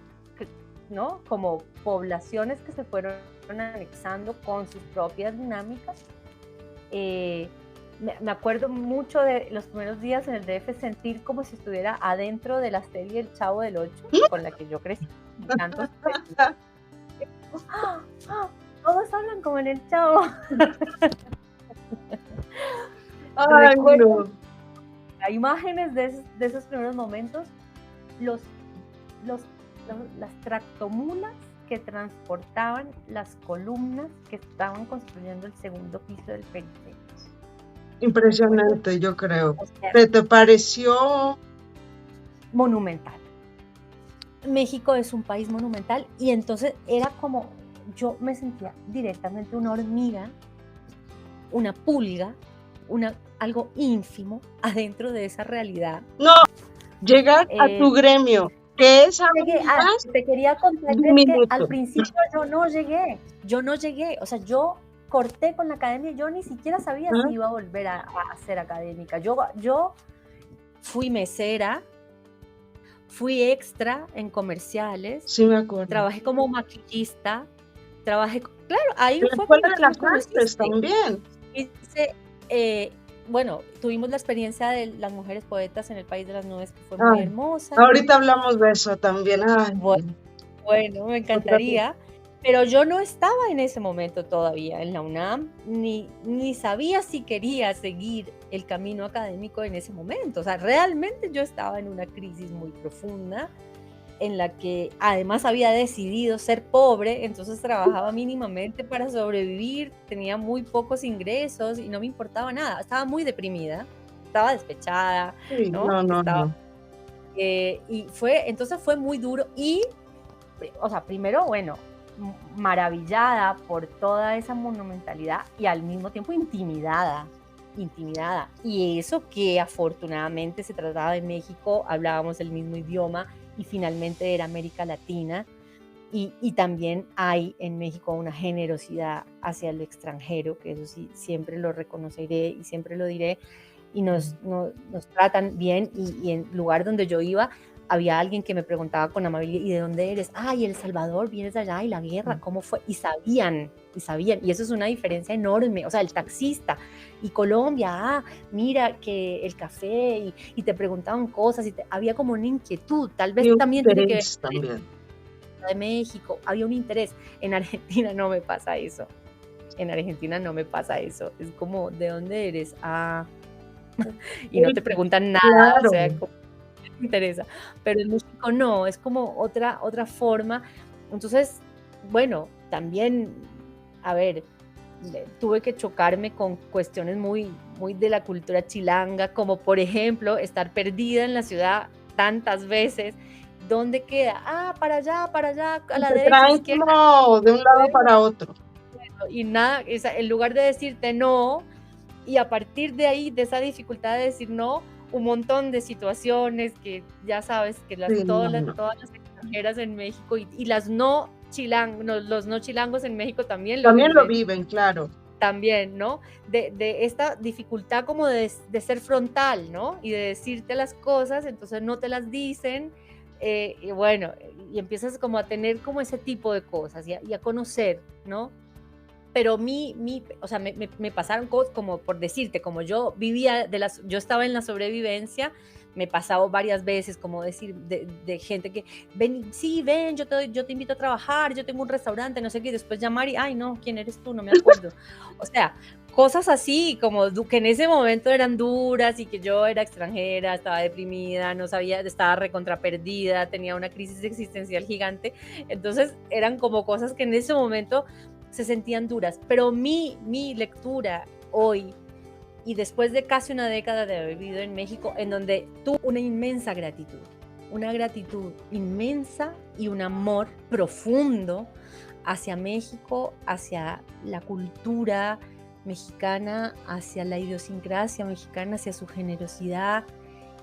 ¿no? Como poblaciones que se fueron anexando con sus propias dinámicas. Me acuerdo mucho de los primeros días en el DF, sentir como si estuviera adentro de la serie El Chavo del Ocho, con la que yo crecí. Todos hablan como en El Chavo. Ay, no. Hay imágenes de esos primeros momentos, las tractomulas que transportaban las columnas que estaban construyendo el segundo piso del periférico. Impresionante, yo creo. O sea, ¿Te pareció monumental? México es un país monumental y entonces era como, yo me sentía directamente una hormiga, una pulga, algo ínfimo adentro de esa realidad. No, llegar a tu gremio, que es te quería contar que al principio yo no llegué, o sea, yo corté con la academia, yo ni siquiera sabía si iba a volver a ser académica. Yo fui mesera, fui extra en comerciales. Sí, me acuerdo. Trabajé como maquillista, claro, ahí fue cuando de las artes también. Bueno, tuvimos la experiencia de las mujeres poetas en el País de las Nubes, que fue muy hermosa. Ahorita hablamos de eso también. Bueno, me encantaría. Pero yo no estaba en ese momento todavía en la UNAM, ni sabía si quería seguir el camino académico en ese momento. O sea, realmente yo estaba en una crisis muy profunda, en la que además había decidido ser pobre, entonces trabajaba mínimamente para sobrevivir, tenía muy pocos ingresos y no me importaba nada. Estaba muy estaba despechada, ¿no? Y entonces fue muy duro y, o sea, primero, bueno, maravillada por toda esa monumentalidad y al mismo tiempo intimidada. Y eso que afortunadamente se trataba de México, hablábamos el mismo idioma y finalmente era América Latina. Y también hay en México una generosidad hacia el extranjero, que eso sí, siempre lo reconoceré y siempre lo diré, y nos tratan bien, y en el lugar donde yo iba, había alguien que me preguntaba con amabilidad, ¿y de dónde eres? Y El Salvador, vienes de allá, y la guerra, ¿cómo fue? Y sabían, y eso es una diferencia enorme, o sea, el taxista, y Colombia, mira que el café, y te preguntaban cosas, había como una inquietud, tal vez también tiene que ver de México, había un interés. En Argentina no me pasa eso, es como, ¿de dónde eres? Y no te preguntan nada, claro. O sea, como te interesa, pero en México no, es como otra forma. Entonces, bueno, también, a ver, tuve que chocarme con cuestiones muy, muy de la cultura chilanga, como por ejemplo, estar perdida en la ciudad tantas veces. ¿Dónde queda? Para allá, a la derecha, izquierda. No, de un lado para otro. Y nada, en lugar de decirte no, y a partir de ahí, de esa dificultad de decir no, un montón de situaciones que ya sabes que todas las extranjeras en México y las los no chilangos en México también lo viven, claro. También, ¿no? De esta dificultad como de ser frontal, ¿no? Y de decirte las cosas, entonces no te las dicen, y bueno, y empiezas como a tener como ese tipo de cosas y a conocer, ¿no? Pero o sea, me pasaron cosas, como por decirte, como yo vivía, yo estaba en la sobrevivencia, me pasaba varias veces como decir de gente que, ven, yo te invito a trabajar, yo tengo un restaurante, no sé qué, y después llamar y, ay, no, ¿quién eres tú? No me acuerdo. O sea, cosas así, como que en ese momento eran duras y que yo era extranjera, estaba deprimida, no sabía, estaba recontra perdida, tenía una crisis existencial gigante. Entonces eran como cosas que en ese momento se sentían duras, pero mi lectura hoy, y después de casi una década de haber vivido en México, en donde tuve una inmensa gratitud, una gratitud inmensa y un amor profundo hacia México, hacia la cultura mexicana, hacia la idiosincrasia mexicana, hacia su generosidad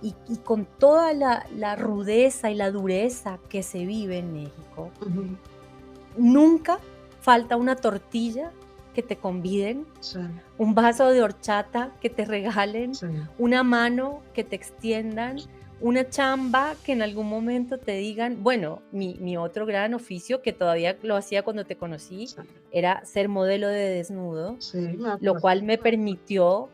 y con toda la rudeza y la dureza que se vive en México. Ujú. Nunca falta una tortilla que te conviden, Sí, un vaso de horchata que te regalen, sí, una mano que te extiendan, una chamba que en algún momento te digan, bueno, mi otro gran oficio, que todavía lo hacía cuando te conocí, sí, era ser modelo de desnudo, sí, me lo acuerdo. cual me permitió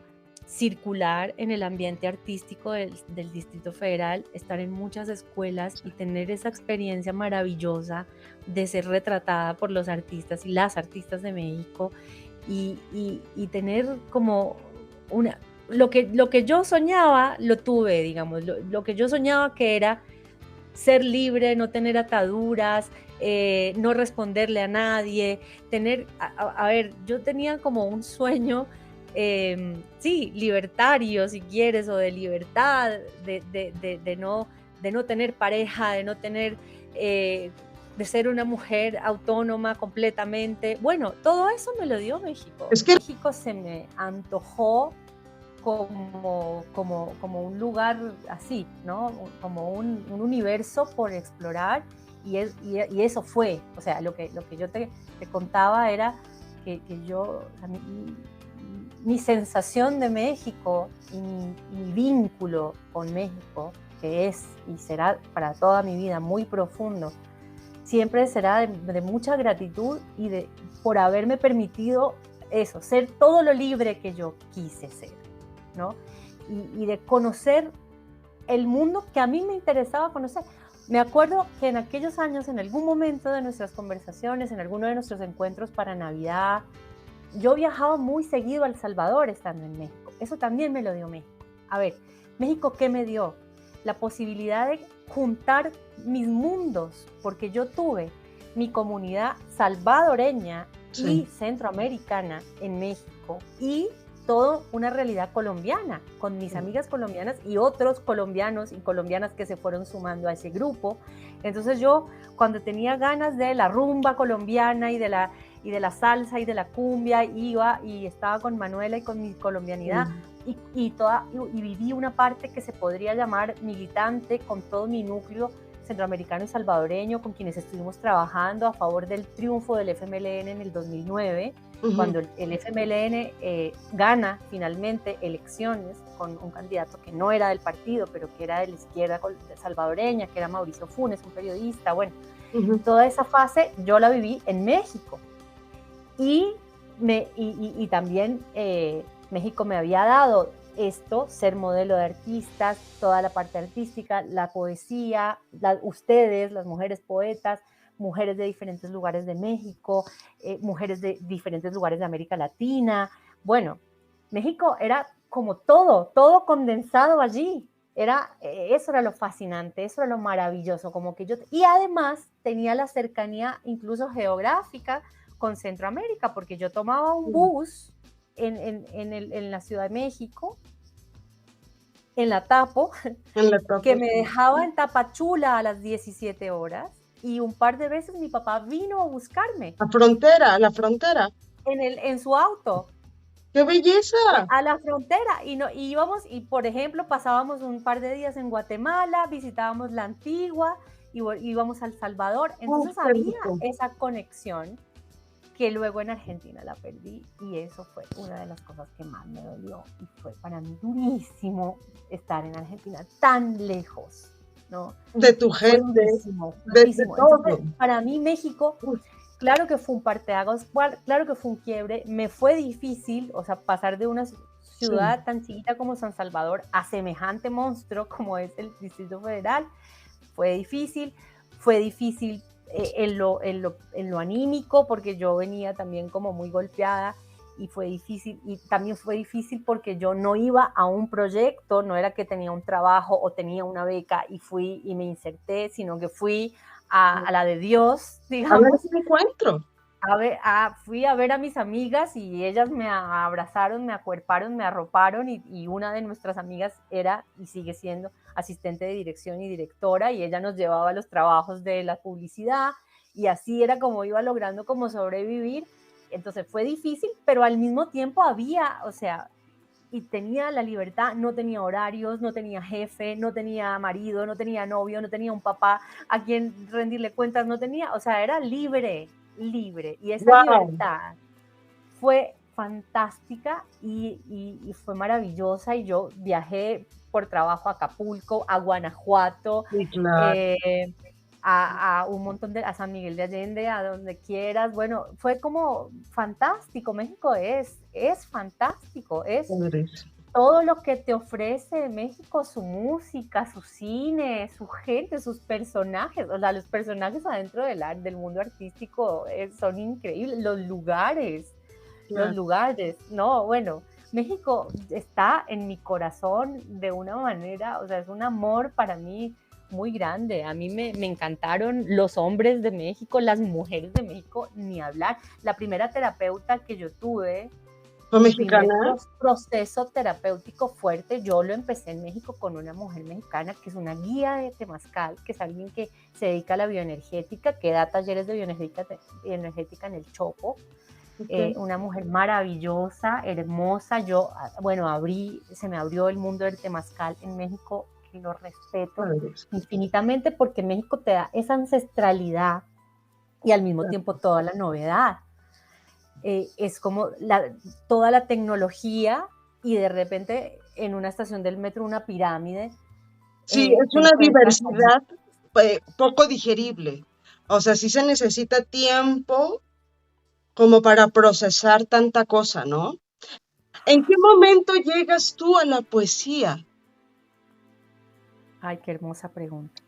circular en el ambiente artístico del Distrito Federal, estar en muchas escuelas y tener esa experiencia maravillosa de ser retratada por los artistas y las artistas de México y tener como una... Lo que yo soñaba, lo tuve, digamos, lo que yo soñaba que era ser libre, no tener ataduras, no responderle a nadie, tener, a ver, yo tenía como un sueño, sí, libertario si quieres, o de libertad, de no tener pareja, de no tener, de ser una mujer autónoma completamente. Bueno, todo eso me lo dio México. Es que México se me antojó como un lugar así, ¿no? Como un universo por explorar y eso fue, o sea, lo que yo te contaba era que yo, o sea, mi sensación de México y mi vínculo con México, que es y será para toda mi vida muy profundo, siempre será de mucha gratitud y por haberme permitido eso, ser todo lo libre que yo quise ser, ¿no? Y de conocer el mundo que a mí me interesaba conocer. Me acuerdo que en aquellos años, en algún momento de nuestras conversaciones, en alguno de nuestros encuentros para Navidad, yo viajaba muy seguido a El Salvador estando en México. Eso también me lo dio México. A ver, ¿México qué me dio? La posibilidad de juntar mis mundos, porque yo tuve mi comunidad salvadoreña y centroamericana en México y toda una realidad colombiana, con mis amigas colombianas y otros colombianos y colombianas que se fueron sumando a ese grupo. Entonces yo, cuando tenía ganas de la rumba colombiana y de la salsa y de la cumbia, iba y estaba con Manuela y con mi colombianidad y viví una parte que se podría llamar militante con todo mi núcleo centroamericano y salvadoreño, con quienes estuvimos trabajando a favor del triunfo del FMLN en el 2009, cuando el FMLN gana finalmente elecciones con un candidato que no era del partido, pero que era de la izquierda salvadoreña, que era Mauricio Funes, un periodista. Bueno, toda esa fase yo la viví en México. Y también México me había dado esto, ser modelo de artistas, toda la parte artística, la poesía, ustedes, las mujeres poetas, mujeres de diferentes lugares de México, mujeres de diferentes lugares de América Latina. Bueno, México era como todo condensado allí. Eso era lo fascinante, eso era lo maravilloso, como que y además tenía la cercanía incluso geográfica con Centroamérica, porque yo tomaba un bus en la Ciudad de México, en la Tapo, que me dejaba en Tapachula a las 17 horas, y un par de veces mi papá vino a buscarme. La frontera. En su auto. ¡Qué belleza! A la frontera, y íbamos, y por ejemplo, pasábamos un par de días en Guatemala, visitábamos la Antigua, y íbamos a El Salvador, entonces había esa conexión que luego en Argentina la perdí, y eso fue una de las cosas que más me dolió, y fue para mí durísimo estar en Argentina tan lejos, ¿no? De tu gente, durísimo. De todo. Entonces, para mí México, claro que fue un parteaguas, claro que fue un quiebre, me fue difícil, o sea, pasar de una ciudad tan chiquita como San Salvador a semejante monstruo como es el Distrito Federal, fue difícil en lo anímico, porque yo venía también como muy golpeada, y también fue difícil porque yo no iba a un proyecto, no era que tenía un trabajo o tenía una beca y fui y me inserté, sino que fui a la de Dios, digamos. A ver si me encuentro. Fui a ver a mis amigas y ellas me abrazaron, me acuerparon, me arroparon y una de nuestras amigas era y sigue siendo asistente de dirección y directora y ella nos llevaba los trabajos de la publicidad y así era como iba logrando como sobrevivir. Entonces fue difícil, pero al mismo tiempo había, o sea, y tenía la libertad, no tenía horarios, no tenía jefe, no tenía marido, no tenía novio, no tenía un papá a quien rendirle cuentas, no tenía, o sea, era libre, libre. Y esa Wow. libertad fue fantástica y fue maravillosa. Y yo viajé por trabajo a Acapulco, a Guanajuato, Sí, claro. eh, un montón a San Miguel de Allende, a donde quieras. Bueno, fue como fantástico. México es fantástico, es Padrísimo. todo lo que te ofrece México, su música, su cine, su gente, sus personajes, o sea, los personajes adentro del mundo artístico son increíbles, los Claro. lugares, no, bueno, México está en mi corazón de una manera, o sea, es un amor para mí muy grande. A mí me encantaron los hombres de México, las mujeres de México, ni hablar. La primera terapeuta que yo tuve, ¿Fue mi primer mexicana? proceso terapéutico fuerte, yo lo empecé en México con una mujer mexicana que es una guía de temazcal, que es alguien que se dedica a la bioenergética, que da talleres de bioenergética en el Chopo. Okay. Una mujer maravillosa, hermosa. Yo, bueno, se me abrió el mundo del temazcal en México, que lo respeto Padrísimo. infinitamente porque México te da esa ancestralidad y al mismo tiempo toda la novedad. Es como toda la tecnología y de repente en una estación del metro una pirámide, Sí, es te una encuentras allí. diversidad poco digerible. O sea, sí se necesita tiempo como para procesar tanta cosa, ¿no? ¿En qué momento llegas tú a la poesía? Ay, qué hermosa pregunta.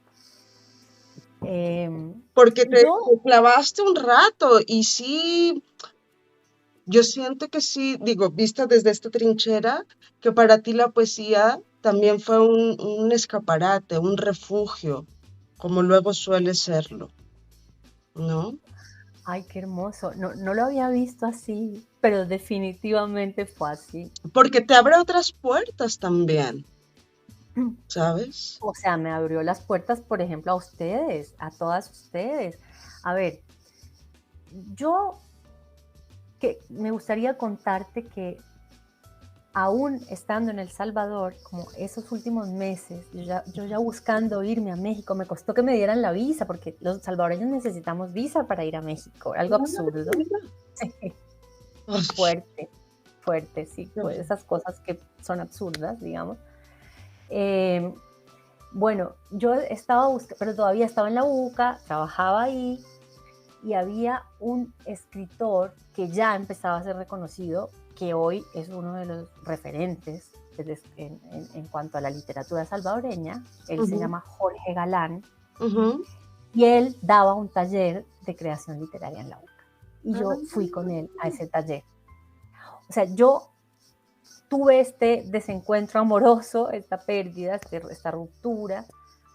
Porque te Yo, clavaste un rato y sí, yo siento que sí, digo, vista desde esta trinchera, que para ti la poesía también fue un escaparate, un refugio, como luego suele serlo, ¿no? ay, qué hermoso. No, no lo había visto así, pero definitivamente fue así. Porque te abre otras puertas también, ¿sabes? O sea, me abrió las puertas, por ejemplo, a ustedes, a todas ustedes. A ver, yo que me gustaría contarte que aún estando en El Salvador, como esos últimos meses, yo ya buscando irme a México, me costó que me dieran la visa, porque los salvadoreños necesitamos visa para ir a México, algo absurdo. Sí, Ay, fuerte, fuerte, sí, qué pues horror. esas cosas que son absurdas, digamos. Eh, bueno, yo estaba buscando, pero todavía estaba en la UCA, trabajaba ahí, y había un escritor que ya empezaba a ser reconocido, que hoy es uno de los referentes en cuanto a la literatura salvadoreña. Él se Ujú, llama Jorge Galán ujú. y él daba un taller de creación literaria en la UCA. Y Ah, yo fui con él a ese taller. O sea, yo tuve este desencuentro amoroso, esta pérdida, esta ruptura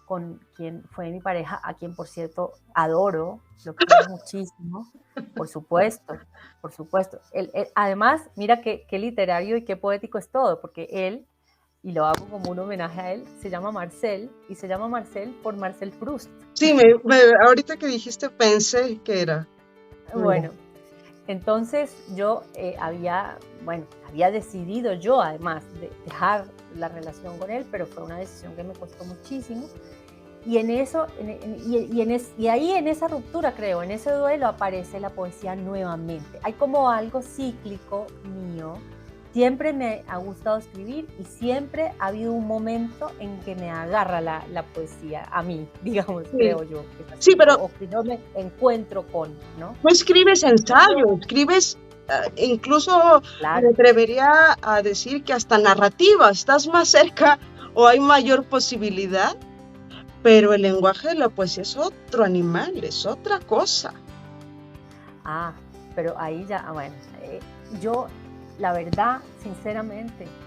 con quien fue mi pareja, a quien por cierto adoro, lo quiero muchísimo, por supuesto, por supuesto. Además, mira qué literario y qué poético es todo, porque él, y lo hago como un homenaje a él, se llama Marcel, y se llama Marcel por Marcel Proust. sí, ahorita que dijiste pensé que era. Mira. Bueno, entonces yo había decidido yo además de dejar la relación con él, pero fue una decisión que me costó muchísimo. Y en eso, y ahí en esa ruptura, creo, en ese duelo aparece la poesía nuevamente. Hay como algo cíclico mío. Siempre me ha gustado escribir y siempre ha habido un momento en que me agarra la poesía a mí, digamos, Sí, creo yo, que es sí, así, pero o que yo me encuentro con, ¿no? no escribes Entonces, ensayo, escribes, incluso me claro, atrevería a decir que hasta narrativa, estás más cerca o hay mayor posibilidad, pero el lenguaje de la poesía es otro animal, es otra cosa. ah, pero ahí ya, bueno, yo, la verdad, sinceramente,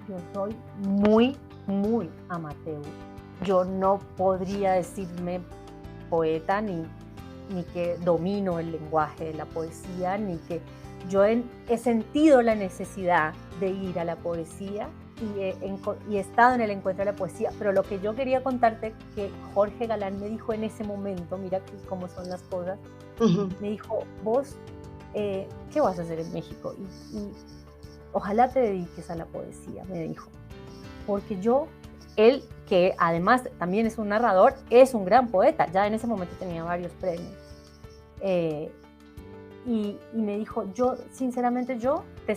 yo soy muy, muy amateur. Yo no podría decirme poeta ni que domino el lenguaje de la poesía, ni que yo he sentido la necesidad de ir a la poesía y he estado en el encuentro de la poesía, pero lo que yo quería contarte que Jorge Galán me dijo en ese momento, mira cómo son las cosas, me dijo, vos, ¿qué vas a hacer en México? Y ojalá te dediques a la poesía, me dijo, porque él, que además también es un narrador, es un gran poeta, ya en ese momento tenía varios premios. Y me dijo, sinceramente yo te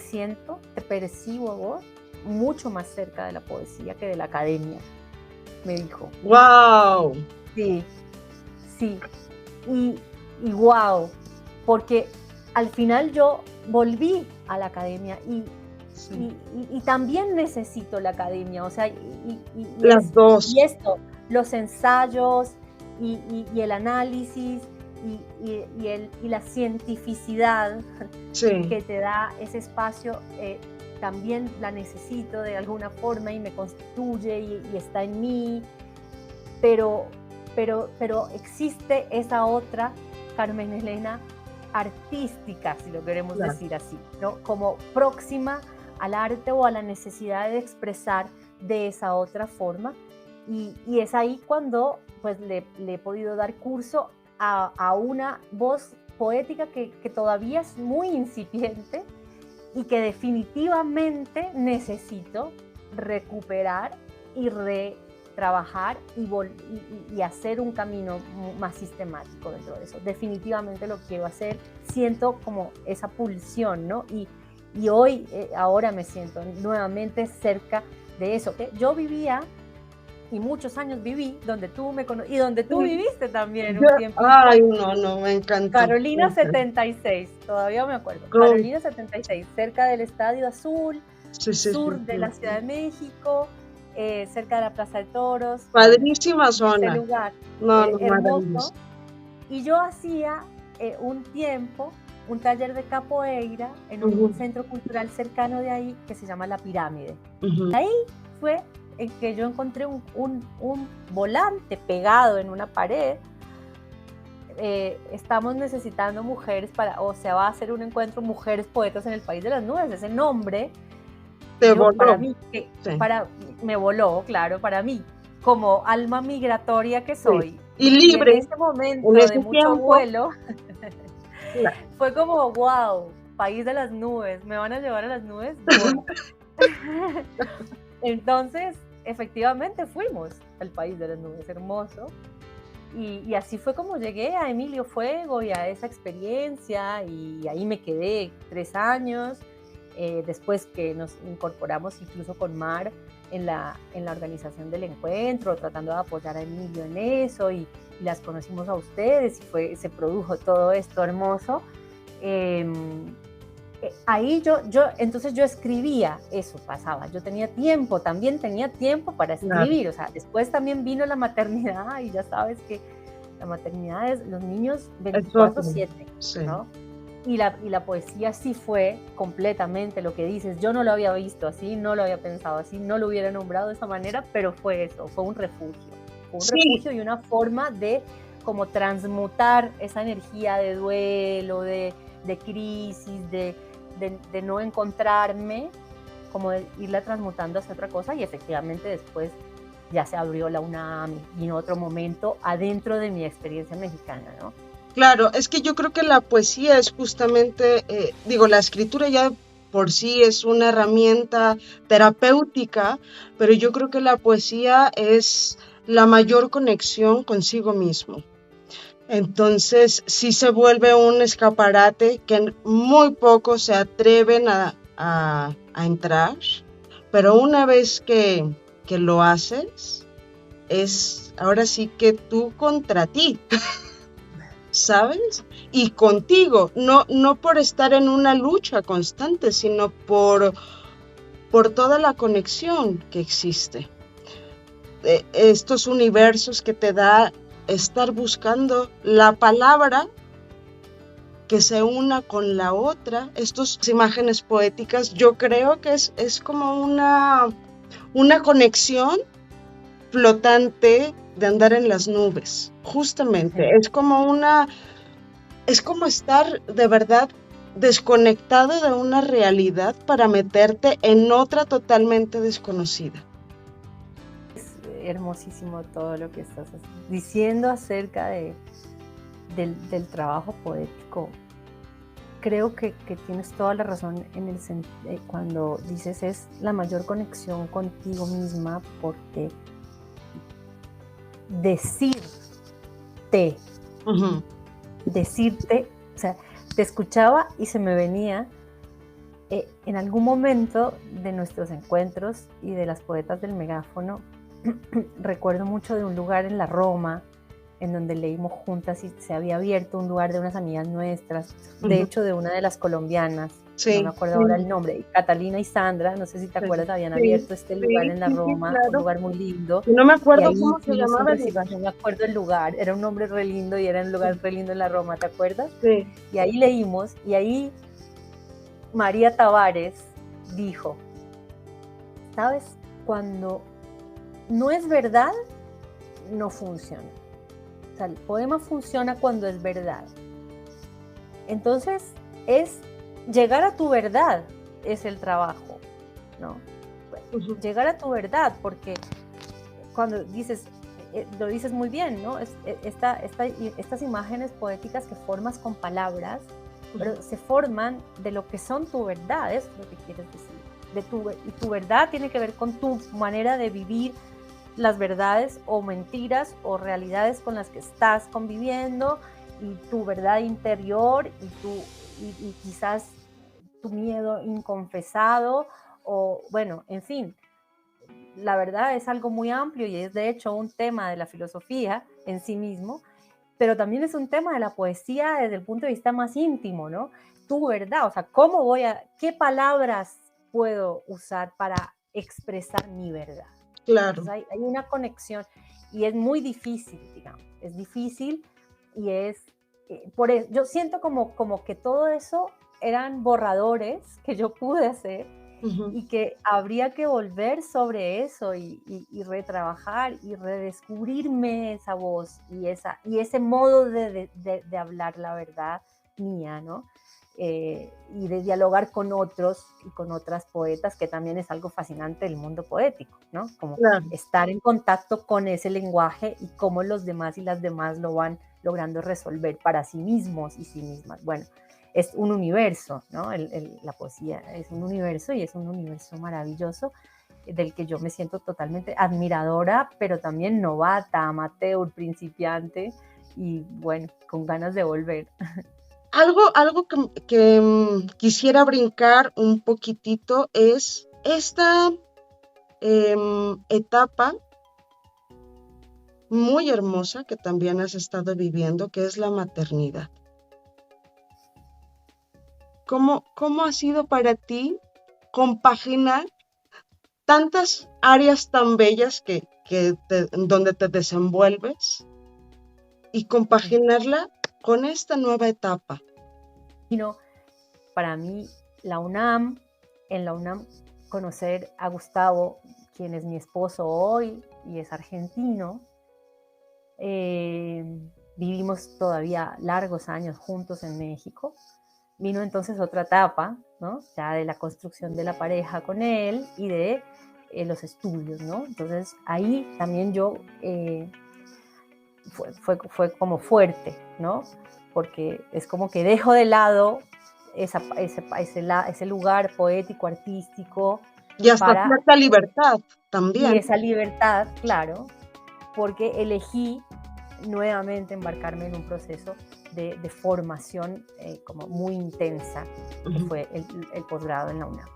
percibo a vos mucho más cerca de la poesía que de la academia, me dijo. ¡Wow! Sí. Y wow, porque al final yo volví a la academia y también necesito la academia, o sea, las dos. Y esto, los ensayos y el análisis y la cientificidad que te da ese espacio, también la necesito de alguna forma y me constituye y está en mí, pero existe esa otra Carmen Elena artística, si lo queremos decir así, ¿no? Como próxima al arte o a la necesidad de expresar de esa otra forma, y es ahí cuando pues le he podido dar curso a una voz poética que todavía es muy incipiente y que definitivamente necesito recuperar y retrabajar y hacer un camino más sistemático dentro de eso. Definitivamente lo quiero hacer, siento como esa pulsión, ¿no? Y hoy, ahora me siento nuevamente cerca de eso. Yo vivía, y muchos años viví, donde tú me conociste, y donde tú viviste también un tiempo. Ay, no, me encanta. Carolina 76, todavía me acuerdo. Carolina 76, cerca del Estadio Azul, sur de la Ciudad de México, cerca de la Plaza de Toros. Padrísima zona. Ese lugar hermoso. Y yo hacía un tiempo un taller de capoeira en un centro cultural cercano de ahí que se llama La Pirámide. Ahí fue en que yo encontré un volante pegado en una pared. Estamos necesitando mujeres va a hacer un encuentro Mujeres Poetas en el País de las Nubes. Ese nombre para mí, me voló, claro, para mí, como alma migratoria que soy. Y libre. Y en ese momento de mucho vuelo, fue como, wow, País de las Nubes, ¿me van a llevar a las nubes? Entonces, efectivamente fuimos al País de las Nubes, hermoso. Y así fue como llegué a Emilio Fuego y a esa experiencia, y ahí me quedé 3 años, después que nos incorporamos incluso con Mar en la organización del encuentro, tratando de apoyar a Emilio en eso, y las conocimos a ustedes, y se produjo todo esto hermoso. Ahí entonces yo escribía, eso pasaba, yo también tenía tiempo para escribir, o sea, después también vino la maternidad, y ya sabes que la maternidad es los niños 24/7, ¿no? Y la poesía sí fue completamente lo que dices, yo no lo había visto así, no lo había pensado así, no lo hubiera nombrado de esa manera, pero fue eso, fue un refugio y una forma de como transmutar esa energía de duelo, de crisis, de no encontrarme, como de irla transmutando hacia otra cosa, y efectivamente después ya se abrió la UNAM y en otro momento adentro de mi experiencia mexicana, ¿no? Claro, es que yo creo que la poesía es justamente, la escritura ya por sí es una herramienta terapéutica, pero yo creo que la poesía es la mayor conexión consigo mismo. Entonces sí se vuelve un escaparate que muy pocos se atreven a entrar, pero una vez que lo haces, es ahora sí que tú contra ti, ¿sabes? Y contigo, no por estar en una lucha constante, sino por toda la conexión que existe. Estos universos que te da estar buscando la palabra que se una con la otra, estas imágenes poéticas, yo creo que es como una conexión flotante de andar en las nubes, justamente, es como es como estar de verdad desconectado de una realidad para meterte en otra totalmente desconocida. Es hermosísimo todo lo que estás diciendo acerca del trabajo poético. Creo que tienes toda la razón cuando dices es la mayor conexión contigo misma, porque Uh-huh. decirte, o sea, te escuchaba y se me venía en algún momento de nuestros encuentros y de las poetas del megáfono, recuerdo mucho de un lugar en la Roma en donde leímos juntas y se había abierto un lugar de unas amigas nuestras, de hecho de una de las colombianas, no me acuerdo ahora el nombre, Catalina y Sandra, no sé si te acuerdas, habían abierto este lugar en la Roma, claro. Un lugar muy lindo. No me acuerdo y ahí cómo se llamaba el lugar. No me acuerdo el lugar, era un nombre re lindo y era un lugar re lindo en la Roma, ¿te acuerdas? Sí. Y ahí leímos, y ahí María Tavares dijo, ¿sabes? Cuando no es verdad, no funciona. O sea, el poema funciona cuando es verdad. Entonces, es llegar a tu verdad, es el trabajo, ¿no? Uh-huh. Llegar a tu verdad, porque cuando dices, lo dices muy bien, ¿no? Estas imágenes poéticas que formas con palabras, pero se forman de lo que son tu verdad, eso es lo que quieres decir. Y tu verdad tiene que ver con tu manera de vivir las verdades o mentiras o realidades con las que estás conviviendo, y tu verdad interior y quizás tu miedo inconfesado, o bueno, en fin, la verdad es algo muy amplio y es de hecho un tema de la filosofía en sí mismo, pero también es un tema de la poesía desde el punto de vista más íntimo, ¿no? Tu verdad, o sea, qué palabras puedo usar para expresar mi verdad. Claro. Entonces hay una conexión y es muy difícil, digamos, es difícil y es, por eso, yo siento como que todo eso eran borradores que yo pude hacer Uh-huh. y que habría que volver sobre eso y retrabajar y redescubrirme esa voz y ese modo de hablar la verdad mía, ¿no? Y de dialogar con otros y con otras poetas, que también es algo fascinante del mundo poético, ¿no? Como estar en contacto con ese lenguaje y cómo los demás y las demás lo van logrando resolver para sí mismos y sí mismas. Bueno, es un universo, ¿no? La poesía es un universo y es un universo maravilloso del que yo me siento totalmente admiradora, pero también novata, amateur, principiante y bueno, con ganas de volver. Algo que quisiera brincar un poquitito es esta etapa muy hermosa que también has estado viviendo, que es la maternidad. ¿Cómo ha sido para ti compaginar tantas áreas tan bellas donde te desenvuelves y compaginarla con esta nueva etapa? Para mí, en la UNAM, conocer a Gustavo, quien es mi esposo hoy y es argentino, vivimos todavía largos años juntos en México. Vino entonces otra etapa, ¿no? Ya de la construcción de la pareja con él y de los estudios, ¿no? Entonces ahí también yo fue como fuerte, ¿no? Porque es como que dejo de lado ese lugar poético, artístico. Y hasta cierta libertad también. Y esa libertad, claro, porque elegí nuevamente embarcarme en un proceso de formación como muy intensa, que fue el posgrado en la UNAM.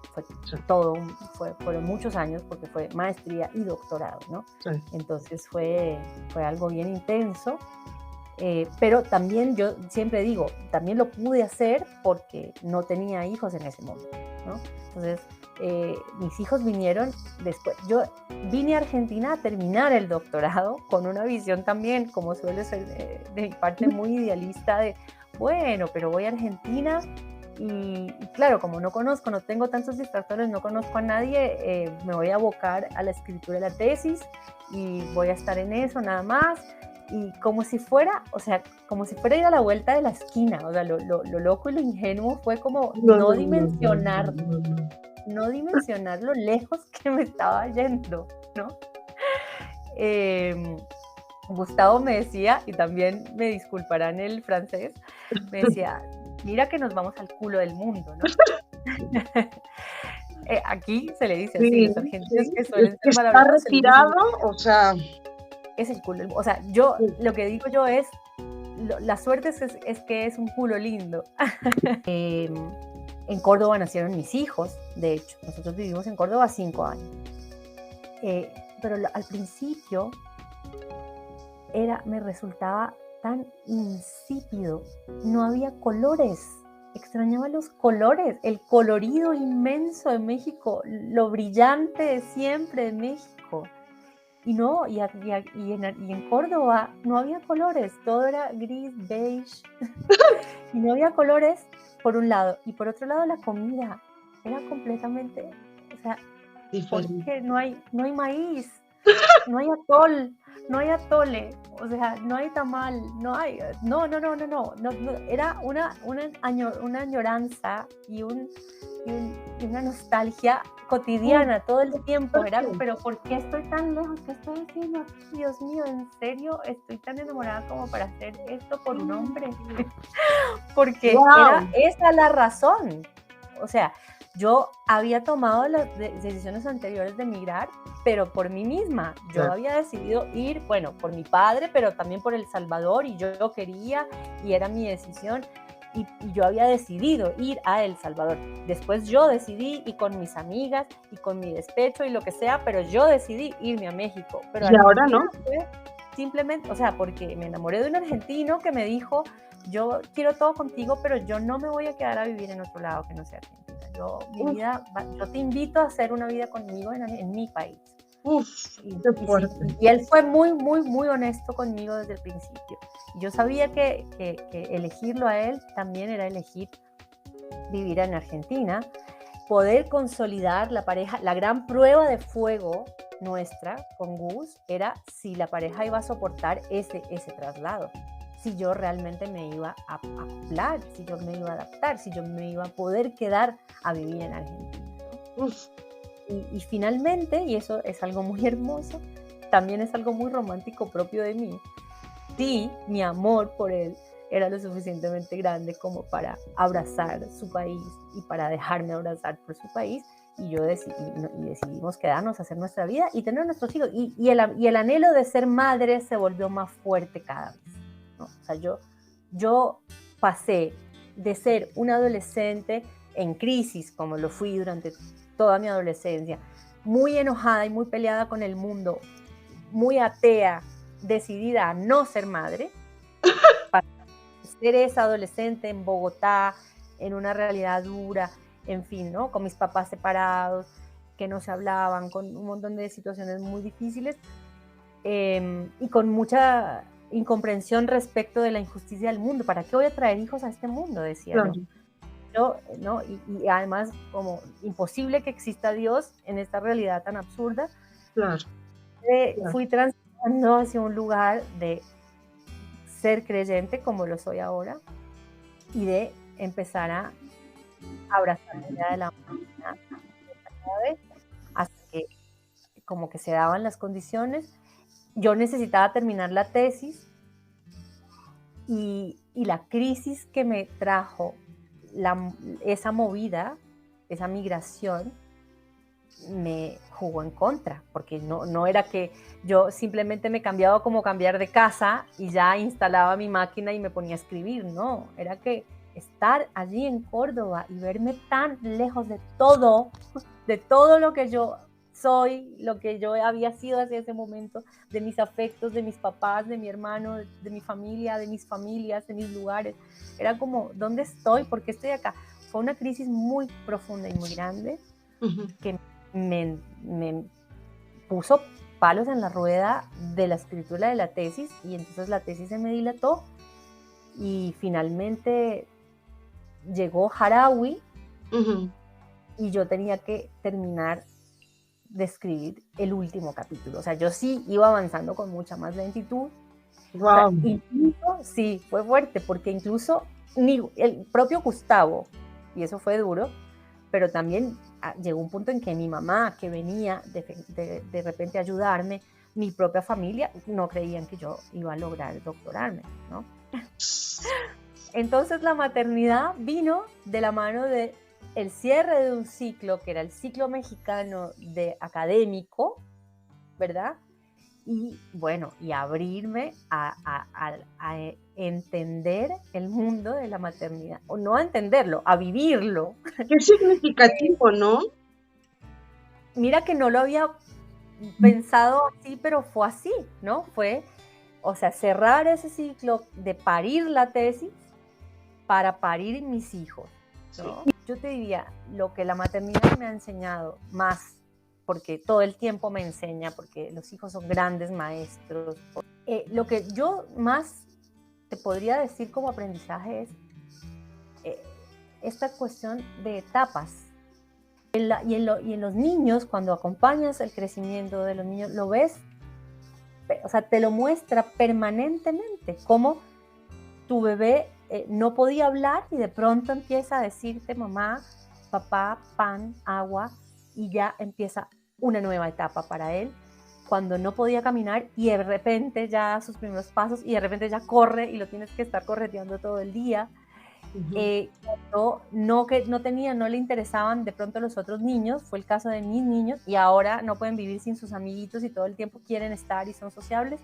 Fueron muchos años porque fue maestría y doctorado, ¿no? Sí. Entonces fue algo bien intenso, pero también yo siempre digo, también lo pude hacer porque no tenía hijos en ese momento, ¿no? Entonces, mis hijos vinieron después. Yo vine a Argentina a terminar el doctorado con una visión también, como suele ser de mi parte, muy idealista de, bueno, pero voy a Argentina y claro, como no tengo tantos distractores, no conozco a nadie, me voy a abocar a la escritura de la tesis y voy a estar en eso nada más. y como si fuera, o sea, como si fuera ir a la vuelta de la esquina, o sea, lo loco y lo ingenuo fue como No, no, no, no, no, no. no dimensionar lo lejos que me estaba yendo, ¿no? Eh, Gustavo me decía, y también me disculparán el francés, me decía, mira que nos vamos al culo del mundo, ¿no? Aquí se le dice así, Sí, los argentinos sí. que Es suelen que ser está maravillosos se les dice, retirado, o sea, es el culo del mundo. O sea, yo, sí. lo que digo yo es, la suerte es que es un culo lindo. En Córdoba nacieron mis hijos, de hecho, nosotros vivimos en Córdoba 5 años. Pero al principio me resultaba tan insípido, no había colores, extrañaba los colores, el colorido inmenso de México, lo brillante de siempre de México. Y no, y en Córdoba no había colores, todo era gris, beige, y no había colores por un lado, y por otro lado la comida era completamente, o sea, Diferente. porque no hay maíz, no hay atol, no hay atole, o sea, no hay tamal, no hay, no, era una añoranza y una nostalgia cotidiana todo el tiempo, era, pero ¿por qué estoy tan lejos? ¿Qué estoy haciendo aquí? Dios mío, ¿en serio estoy tan enamorada como para hacer esto por un hombre? Porque era esa la razón, o sea, yo había tomado las decisiones anteriores de emigrar, pero por mí misma. Yo Claro. había decidido ir, bueno, por mi padre, pero también por El Salvador, y yo quería, y era mi decisión, y yo había decidido ir a El Salvador. Después yo decidí, y con mis amigas, y con mi despecho, y lo que sea, pero yo decidí irme a México. Pero Y ahora no. fue simplemente, o sea, porque me enamoré de un argentino que me dijo, yo quiero todo contigo, pero yo no me voy a quedar a vivir en otro lado que no sea Argentina. Yo te invito a hacer una vida conmigo en mi país. Qué fuerte. Y él fue muy, muy, muy honesto conmigo desde el principio. Yo sabía que elegirlo a él también era elegir vivir en Argentina, poder consolidar la pareja. La gran prueba de fuego nuestra con Gus era si la pareja iba a soportar ese traslado, si yo realmente me iba a acoplar, si yo me iba a adaptar, si yo me iba a poder quedar a vivir en Argentina, ¿no? Y finalmente, y eso es algo muy hermoso, también es algo muy romántico propio de mí, sí, mi amor por él era lo suficientemente grande como para abrazar su país y para dejarme abrazar por su país, y decidimos quedarnos a hacer nuestra vida y tener nuestros hijos, y el anhelo de ser madre se volvió más fuerte cada vez, ¿no? O sea, yo pasé de ser una adolescente en crisis, como lo fui durante toda mi adolescencia, muy enojada y muy peleada con el mundo, muy atea, decidida a no ser madre, para ser esa adolescente en Bogotá, en una realidad dura, en fin, ¿no? Con mis papás separados, que no se hablaban, con un montón de situaciones muy difíciles, y con mucha incomprensión respecto de la injusticia del mundo. ¿Para qué voy a traer hijos a este mundo? Decía Claro. yo, ¿no? Y además, como imposible que exista Dios en esta realidad tan absurda. Claro. Fui transitando hacia un lugar de ser creyente, como lo soy ahora, y de empezar a abrazar la idea de la humanidad cada vez, hasta que como que se daban las condiciones. Yo necesitaba terminar la tesis, y la crisis que me trajo esa movida, esa migración, me jugó en contra, porque no era que yo simplemente me cambiaba como cambiar de casa y ya instalaba mi máquina y me ponía a escribir, no, era que estar allí en Córdoba y verme tan lejos de todo lo que yo soy, lo que yo había sido hacia ese momento, de mis afectos, de mis papás, de mi hermano, de mi familia, de mis familias, de mis lugares, era como, ¿dónde estoy? ¿Por qué estoy acá? Fue una crisis muy profunda y muy grande, que me puso palos en la rueda de la escritura de la tesis, y entonces la tesis se me dilató y finalmente llegó Harawi, y yo tenía que terminar de escribir el último capítulo. O sea, yo sí iba avanzando con mucha más lentitud, O sea, Wow. incluso, sí, fue fuerte, porque incluso ni el propio Gustavo, y eso fue duro, pero también llegó un punto en que mi mamá, que venía de repente a ayudarme, mi propia familia, no creían que yo iba a lograr doctorarme, ¿no? Entonces la maternidad vino de la mano de el cierre de un ciclo, que era el ciclo mexicano de académico, ¿verdad? Y bueno, y abrirme a entender el mundo de la maternidad, o no a entenderlo, a vivirlo. Qué significativo, ¿no? Mira que no lo había pensado así, pero fue así, ¿no? Fue, o sea, cerrar ese ciclo de parir la tesis para parir mis hijos, Sí. ¿no? Yo te diría, lo que la maternidad me ha enseñado más, porque todo el tiempo me enseña, porque los hijos son grandes maestros, lo que yo más te podría decir como aprendizaje es esta cuestión de etapas. Y en los niños, cuando acompañas el crecimiento de los niños, lo ves, o sea, te lo muestra permanentemente, como tu bebé no podía hablar y de pronto empieza a decirte mamá, papá, pan, agua, y ya empieza una nueva etapa para él. Cuando no podía caminar y de repente ya sus primeros pasos y de repente ya corre y lo tienes que estar correteando todo el día. Que no le interesaban de pronto los otros niños, fue el caso de mis niños, y ahora no pueden vivir sin sus amiguitos y todo el tiempo quieren estar y son sociables.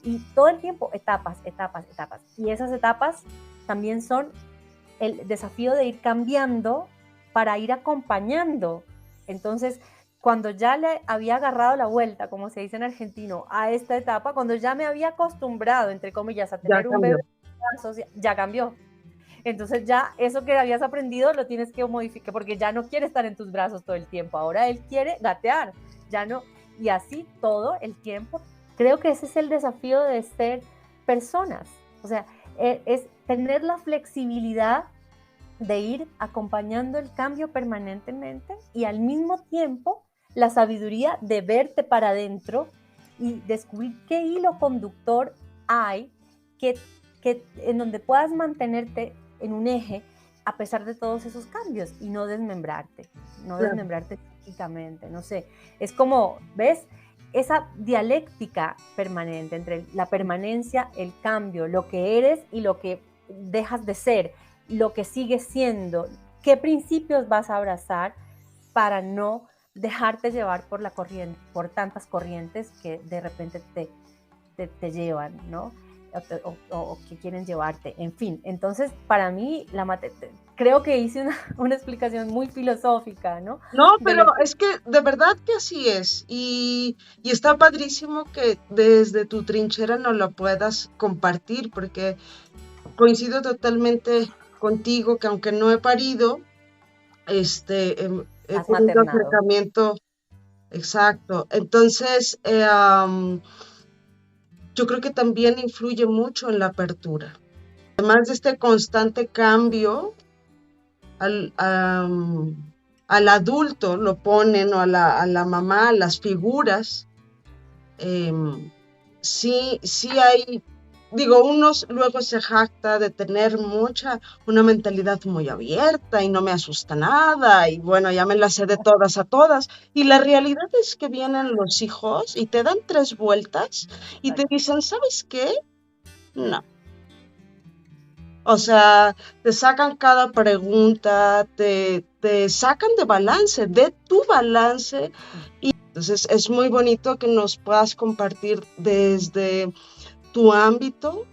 Y todo el tiempo etapas, etapas, etapas. Y esas etapas también son el desafío de ir cambiando para ir acompañando. Entonces, cuando ya le había agarrado la vuelta, como se dice en argentino, a esta etapa, cuando ya me había acostumbrado, entre comillas, a Ya tener un cambió. bebé, ya cambió. Entonces ya eso que habías aprendido lo tienes que modificar, porque ya no quiere estar en tus brazos todo el tiempo, ahora él quiere gatear, ya no, y así todo el tiempo. Creo que ese es el desafío de ser personas, o sea, es tener la flexibilidad de ir acompañando el cambio permanentemente y al mismo tiempo la sabiduría de verte para adentro y descubrir qué hilo conductor hay en donde puedas mantenerte en un eje a pesar de todos esos cambios y no desmembrarte Claro. psíquicamente, no sé. Es como, ¿ves? Esa dialéctica permanente entre la permanencia, el cambio, lo que eres y lo que dejas de ser, lo que sigues siendo, qué principios vas a abrazar para no dejarte llevar por la corriente, por tantas corrientes que de repente te llevan, ¿no? O que quieren llevarte, en fin. Entonces, para mí, creo que hice una explicación muy filosófica, ¿no? No, De pero lo que es que de verdad que así es. Y está padrísimo que desde tu trinchera nos lo puedas compartir, porque coincido totalmente contigo que aunque no he parido, he has tenido maternado. acercamiento exacto. Entonces, yo creo que también influye mucho en la apertura. Además de este constante cambio, al adulto lo ponen, o a la mamá, las figuras, sí hay, digo, unos luego se jacta de tener una mentalidad muy abierta y no me asusta nada y bueno, ya me la sé de todas a todas. Y la realidad es que vienen los hijos y te dan 3 vueltas y te dicen, ¿sabes qué? No. O sea, te sacan cada pregunta, te sacan de tu balance. Y entonces es muy bonito que nos puedas compartir desde tu ámbito,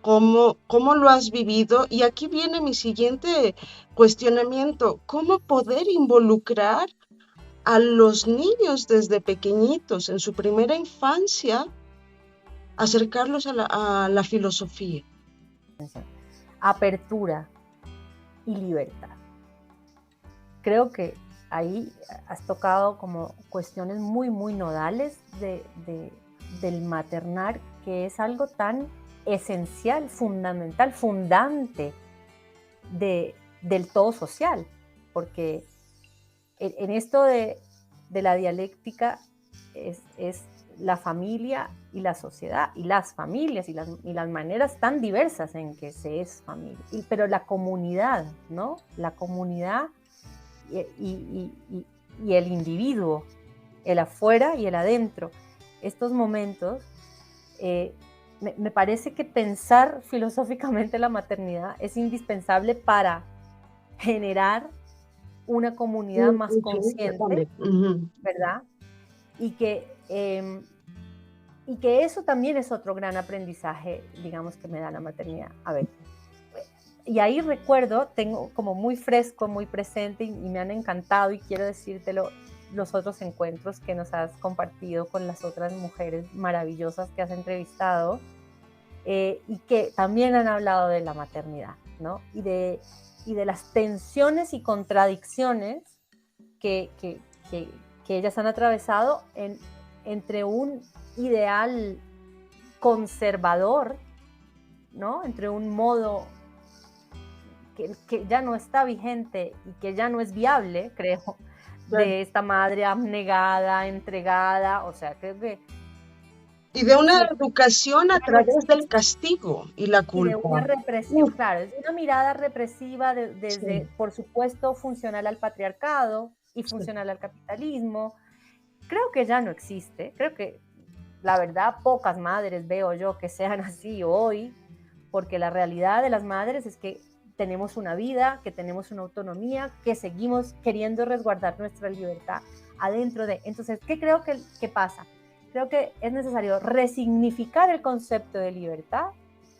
cómo lo has vivido. Y aquí viene mi siguiente cuestionamiento, ¿cómo poder involucrar a los niños desde pequeñitos, en su primera infancia, acercarlos a la filosofía? Apertura y libertad. Creo que ahí has tocado como cuestiones muy, muy nodales del maternar, que es algo tan esencial, fundamental, fundante del todo social, porque en esto de la dialéctica es la familia y la sociedad, y las familias y las maneras tan diversas en que se es familia, pero la comunidad, ¿no? La comunidad y el individuo, el afuera y el adentro. Estos momentos, me parece que pensar filosóficamente la maternidad es indispensable para generar una comunidad más consciente, ¿verdad? Y que eso también es otro gran aprendizaje, digamos, que me da la maternidad. A ver, y ahí recuerdo, tengo como muy fresco, muy presente, y me han encantado, y quiero decírtelo, los otros encuentros que nos has compartido con las otras mujeres maravillosas que has entrevistado, y que también han hablado de la maternidad, ¿no? Y de las tensiones y contradicciones que ellas han atravesado entre un ideal conservador, ¿no? Entre un modo que ya no está vigente y que ya no es viable, creo, de esta madre abnegada, entregada, o sea, creo que... Y de una educación a través del castigo y la culpa. Y de una represión, claro, es una mirada represiva desde, sí, por supuesto, funcional al patriarcado y funcional, sí, al capitalismo. Creo que ya no existe, creo que la verdad pocas madres veo yo que sean así hoy, porque la realidad de las madres es que tenemos una vida, que tenemos una autonomía, que seguimos queriendo resguardar nuestra libertad adentro de... Entonces, ¿qué creo que pasa? Creo que es necesario resignificar el concepto de libertad,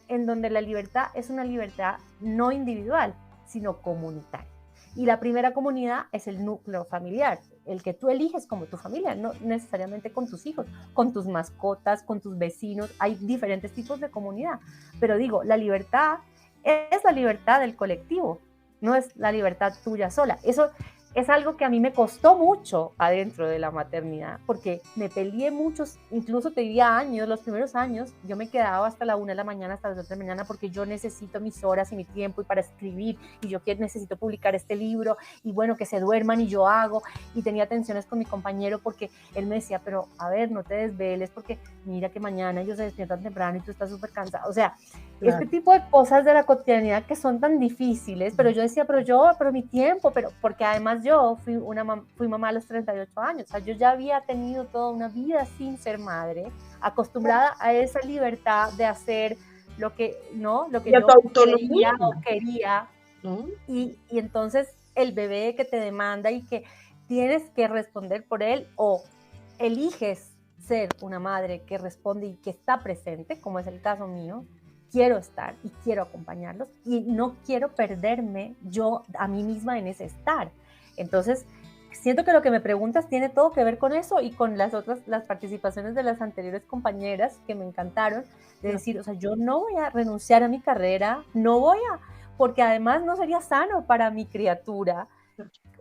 en donde la libertad es una libertad no individual, sino comunitaria. Y la primera comunidad es el núcleo familiar, el que tú eliges como tu familia, no necesariamente con tus hijos, con tus mascotas, con tus vecinos. Hay diferentes tipos de comunidad, pero digo, la libertad es la libertad del colectivo, no es la libertad tuya sola. Eso es algo que a mí me costó mucho adentro de la maternidad, porque me peleé muchos, incluso te diría años, los primeros años, yo me quedaba hasta la 1 de la mañana, hasta las 2 de la mañana, porque yo necesito mis horas y mi tiempo y para escribir, y yo necesito publicar este libro, y bueno, que se duerman y yo hago, y tenía tensiones con mi compañero porque él me decía, pero a ver, no te desveles, porque mira que mañana ellos se despiertan temprano y tú estás súper cansada, o sea, claro, este tipo de cosas de la cotidianidad que son tan difíciles, pero yo decía, pero mi tiempo, pero porque además yo fui mamá a los 38 años, o sea, yo ya había tenido toda una vida sin ser madre, acostumbrada a esa libertad de hacer lo que, ¿no? Lo que yo creía o quería, ¿no? Y entonces el bebé que te demanda y que tienes que responder por él, o eliges ser una madre que responde y que está presente, como es el caso mío, quiero estar y quiero acompañarlos y no quiero perderme yo a mí misma en ese estar. Entonces, siento que lo que me preguntas tiene todo que ver con eso y con las participaciones de las anteriores compañeras que me encantaron, de decir, o sea, yo no voy a renunciar a mi carrera, porque además no sería sano para mi criatura,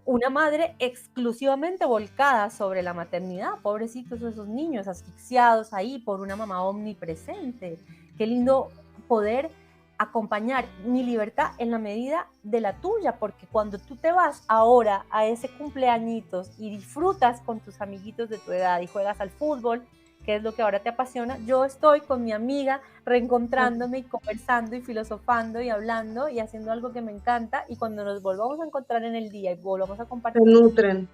una madre exclusivamente volcada sobre la maternidad, pobrecitos esos niños asfixiados ahí por una mamá omnipresente. Qué lindo poder acompañar mi libertad en la medida de la tuya, porque cuando tú te vas ahora a ese cumpleañitos y disfrutas con tus amiguitos de tu edad y juegas al fútbol, que es lo que ahora te apasiona, yo estoy con mi amiga reencontrándome y conversando y filosofando y hablando y haciendo algo que me encanta, y cuando nos volvamos a encontrar en el día y volvamos a compartir, se nutren.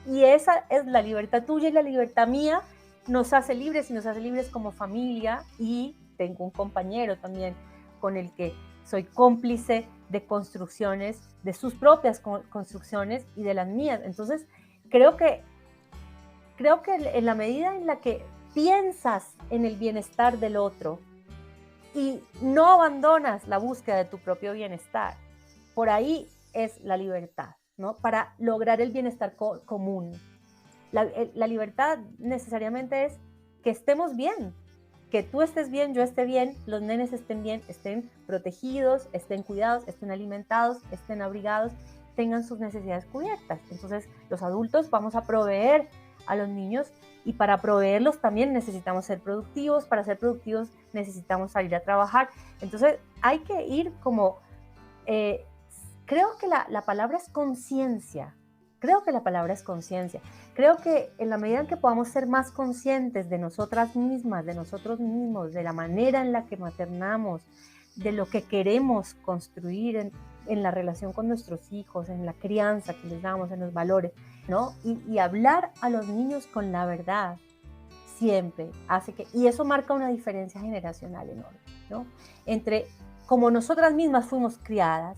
Y esa es la libertad tuya y la libertad mía, nos hace libres y nos hace libres como familia. Y tengo un compañero también con el que soy cómplice de construcciones, de sus propias construcciones y de las mías. Entonces, creo que en la medida en la que piensas en el bienestar del otro y no abandonas la búsqueda de tu propio bienestar, por ahí es la libertad, ¿no? Para lograr el bienestar común. La libertad necesariamente es que estemos bien, que tú estés bien, yo esté bien, los nenes estén bien, estén protegidos, estén cuidados, estén alimentados, estén abrigados, tengan sus necesidades cubiertas. Entonces, los adultos vamos a proveer a los niños, y para proveerlos también necesitamos ser productivos. Para ser productivos necesitamos salir a trabajar. Entonces, hay que ir como... creo que la palabra es conciencia. Creo que la palabra es conciencia. Creo que en la medida en que podamos ser más conscientes de nosotras mismas, de nosotros mismos, de la manera en la que maternamos, de lo que queremos construir en la relación con nuestros hijos, en la crianza que les damos, en los valores, ¿no? Y hablar a los niños con la verdad siempre hace que, y eso marca una diferencia generacional enorme, ¿no? Entre como nosotras mismas fuimos criadas,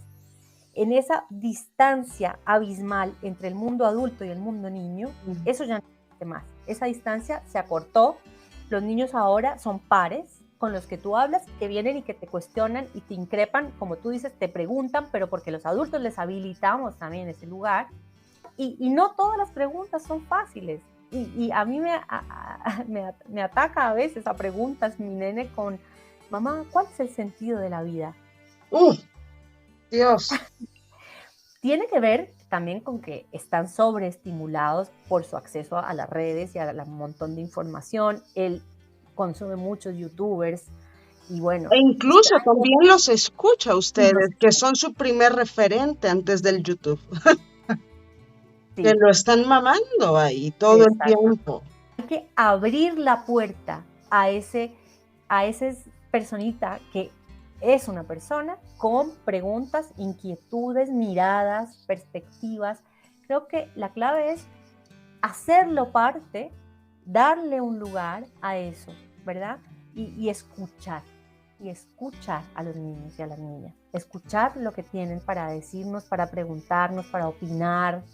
en esa distancia abismal entre el mundo adulto y el mundo niño, eso ya no existe más. Esa distancia se acortó. Los niños ahora son pares con los que tú hablas, que vienen y que te cuestionan y te increpan, como tú dices, te preguntan, pero porque los adultos les habilitamos también ese lugar. Y no todas las preguntas son fáciles. Y a mí me ataca a veces a preguntas mi nene con, mamá, ¿cuál es el sentido de la vida? Dios. Tiene que ver también con que están sobreestimulados por su acceso a las redes y a un montón de información. Él consume muchos youtubers y bueno. E incluso también los escucha a ustedes, que son su primer referente antes del YouTube. Sí. Que lo están mamando ahí todo el tiempo. Hay que abrir la puerta a ese personita que es una persona con preguntas, inquietudes, miradas, perspectivas. Creo que la clave es hacerlo parte, darle un lugar a eso, ¿verdad? Y escuchar a los niños y a las niñas. Escuchar lo que tienen para decirnos, para preguntarnos, para opinar,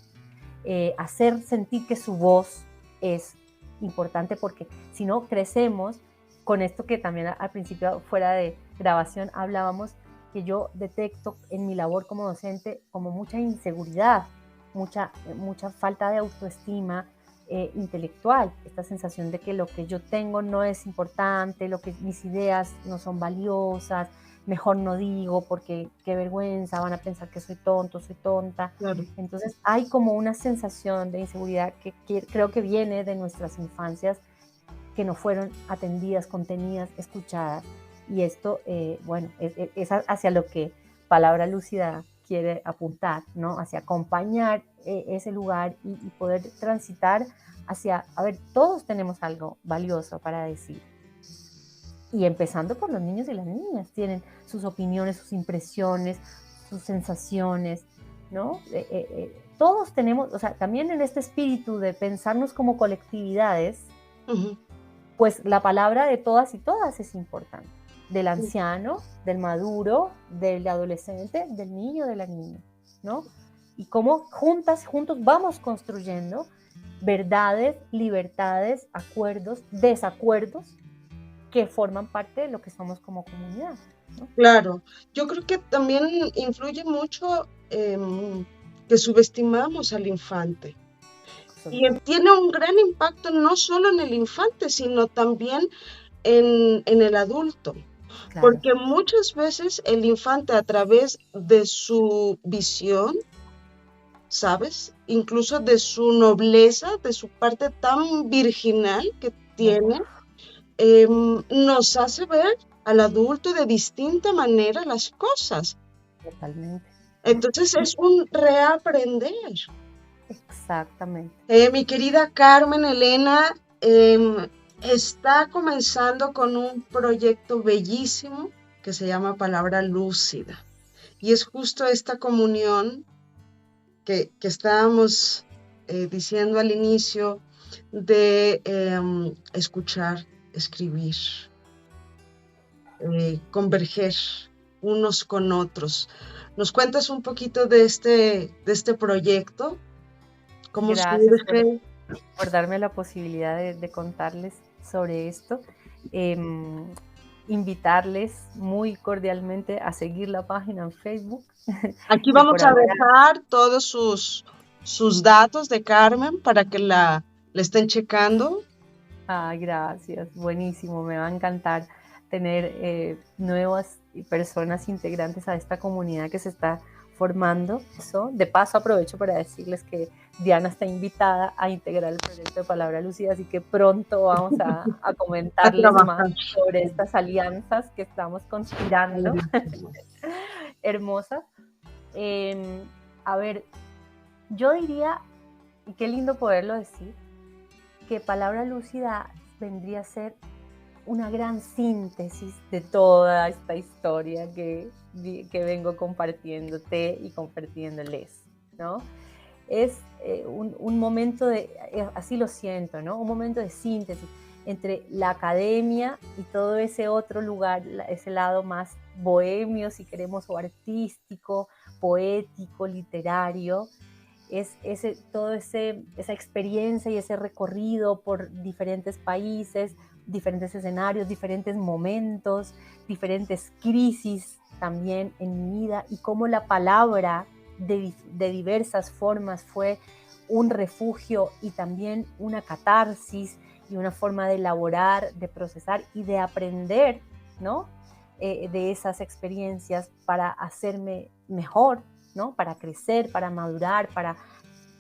hacer sentir que su voz es importante, porque si no crecemos con esto que también al principio fuera de grabación hablábamos, que yo detecto en mi labor como docente como mucha inseguridad, mucha falta de autoestima intelectual, esta sensación de que lo que yo tengo no es importante, mis ideas no son valiosas, mejor no digo porque qué vergüenza, van a pensar que soy tonto, soy tonta. Claro. Entonces hay como una sensación de inseguridad que creo que viene de nuestras infancias, que no fueron atendidas, contenidas, escuchadas. Y esto, bueno, es hacia lo que Palabra Lúcida quiere apuntar, ¿no? Hacia acompañar ese lugar y poder transitar hacia, a ver, todos tenemos algo valioso para decir. Y empezando por los niños y las niñas, tienen sus opiniones, sus impresiones, sus sensaciones, ¿no? Todos tenemos, o sea, también en este espíritu de pensarnos como colectividades, pues la palabra de todas y todas es importante. Del anciano, del maduro, del adolescente, del niño, de la niña, ¿no? Y cómo juntos vamos construyendo verdades, libertades, acuerdos, desacuerdos que forman parte de lo que somos como comunidad, ¿no? Claro, yo creo que también influye mucho que subestimamos al infante. Y tiene un gran impacto no solo en el infante, sino también en el adulto. Claro. Porque muchas veces el infante, a través de su visión, ¿sabes? Incluso de su nobleza, de su parte tan virginal que tiene, nos hace ver al adulto de distinta manera las cosas. Totalmente. Entonces es un reaprender. Exactamente. Mi querida Carmen Elena está comenzando con un proyecto bellísimo que se llama Palabra Lúcida. Y es justo esta comunión que estábamos diciendo al inicio de escuchar, escribir, converger unos con otros. ¿Nos cuentas un poquito de este proyecto? ¿Cómo Gracias por darme la posibilidad de contarles sobre esto. Invitarles muy cordialmente a seguir la página en Facebook. Aquí vamos a dejar todos sus datos de Carmen para que la estén checando. Gracias, buenísimo, me va a encantar tener nuevas personas integrantes a esta comunidad que se está formando. De paso aprovecho para decirles que Diana está invitada a integrar el proyecto de Palabra Lúcida, así que pronto vamos a comentarles más sobre estas alianzas que estamos conspirando. Hermosas. A ver, yo diría y qué lindo poderlo decir, que palabra lúcida vendría a ser una gran síntesis de toda esta historia que vengo compartiéndote y compartiéndoles, ¿no? Es un momento de, así lo siento, ¿no? Un momento de síntesis entre la academia y todo ese otro lugar, ese lado más bohemio, si queremos, o artístico, poético, literario. Es esa experiencia y ese recorrido por diferentes países, diferentes escenarios, diferentes momentos, diferentes crisis también en mi vida, y cómo la palabra de diversas formas fue un refugio y también una catarsis y una forma de elaborar, de procesar y de aprender, ¿no? De esas experiencias para hacerme mejor, ¿no? Para crecer, para madurar, para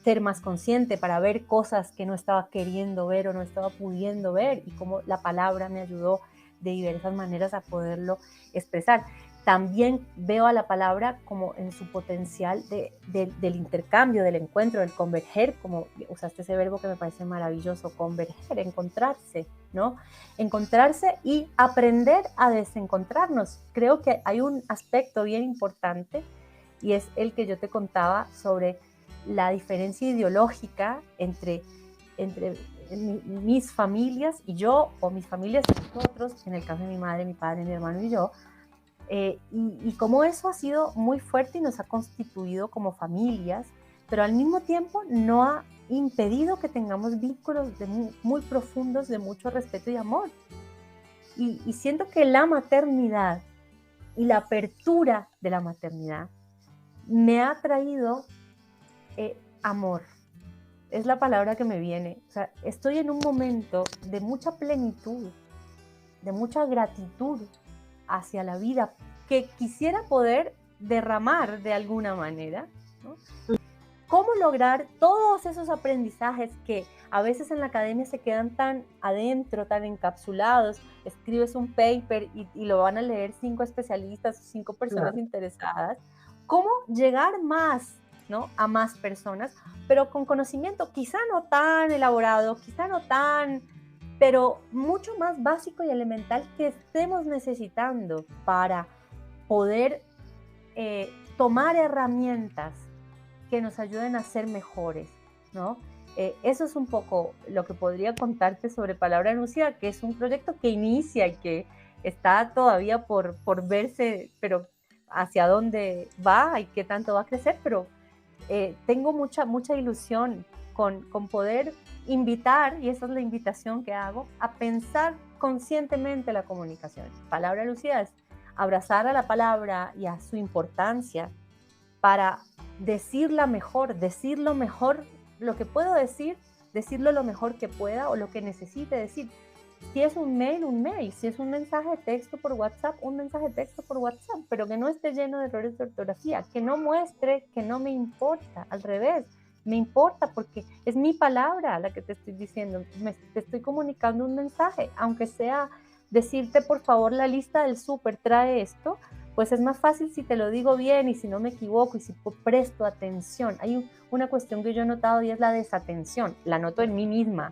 ser más consciente, para ver cosas que no estaba queriendo ver o no estaba pudiendo ver, y cómo la palabra me ayudó de diversas maneras a poderlo expresar. También veo a la palabra como en su potencial del intercambio, del encuentro, del converger, como usaste ese verbo que me parece maravilloso, converger, encontrarse, ¿no? Encontrarse y aprender a desencontrarnos. Creo que hay un aspecto bien importante, y es el que yo te contaba sobre la diferencia ideológica entre mis familias y yo, o mis familias y nosotros, en el caso de mi madre, mi padre, mi hermano y yo, y cómo eso ha sido muy fuerte y nos ha constituido como familias, pero al mismo tiempo no ha impedido que tengamos vínculos muy profundos de mucho respeto y amor. Y siento que la maternidad y la apertura de la maternidad me ha traído amor. Es la palabra que me viene. O sea, estoy en un momento de mucha plenitud, de mucha gratitud hacia la vida, que quisiera poder derramar de alguna manera, ¿no? ¿Cómo lograr todos esos aprendizajes que a veces en la academia se quedan tan adentro, tan encapsulados? Escribes un paper y lo van a leer 5 especialistas, 5 personas interesadas. ¿Cómo llegar más, ¿no? A más personas, pero con conocimiento quizá no tan elaborado, quizá no tan, pero mucho más básico y elemental, que estemos necesitando para poder tomar herramientas que nos ayuden a ser mejores, ¿no? Eso es un poco lo que podría contarte sobre Palabra Lúcida, que es un proyecto que inicia y que está todavía por verse, pero hacia dónde va y qué tanto va a crecer, pero tengo mucha ilusión con poder invitar, y esa es la invitación que hago, a pensar conscientemente la comunicación. Palabra Lúcida es abrazar a la palabra y a su importancia para decirla mejor, decir lo mejor, lo que puedo decir, decirlo lo mejor que pueda o lo que necesite decir. Si es un mail, si es un mensaje de texto por WhatsApp, un mensaje de texto por WhatsApp, pero que no esté lleno de errores de ortografía, que no muestre que no me importa, al revés, me importa porque es mi palabra la que te estoy diciendo, te estoy comunicando un mensaje, aunque sea decirte por favor la lista del súper trae esto, pues es más fácil si te lo digo bien y si no me equivoco y si presto atención. Hay una cuestión que yo he notado y es la desatención, la noto en mí misma.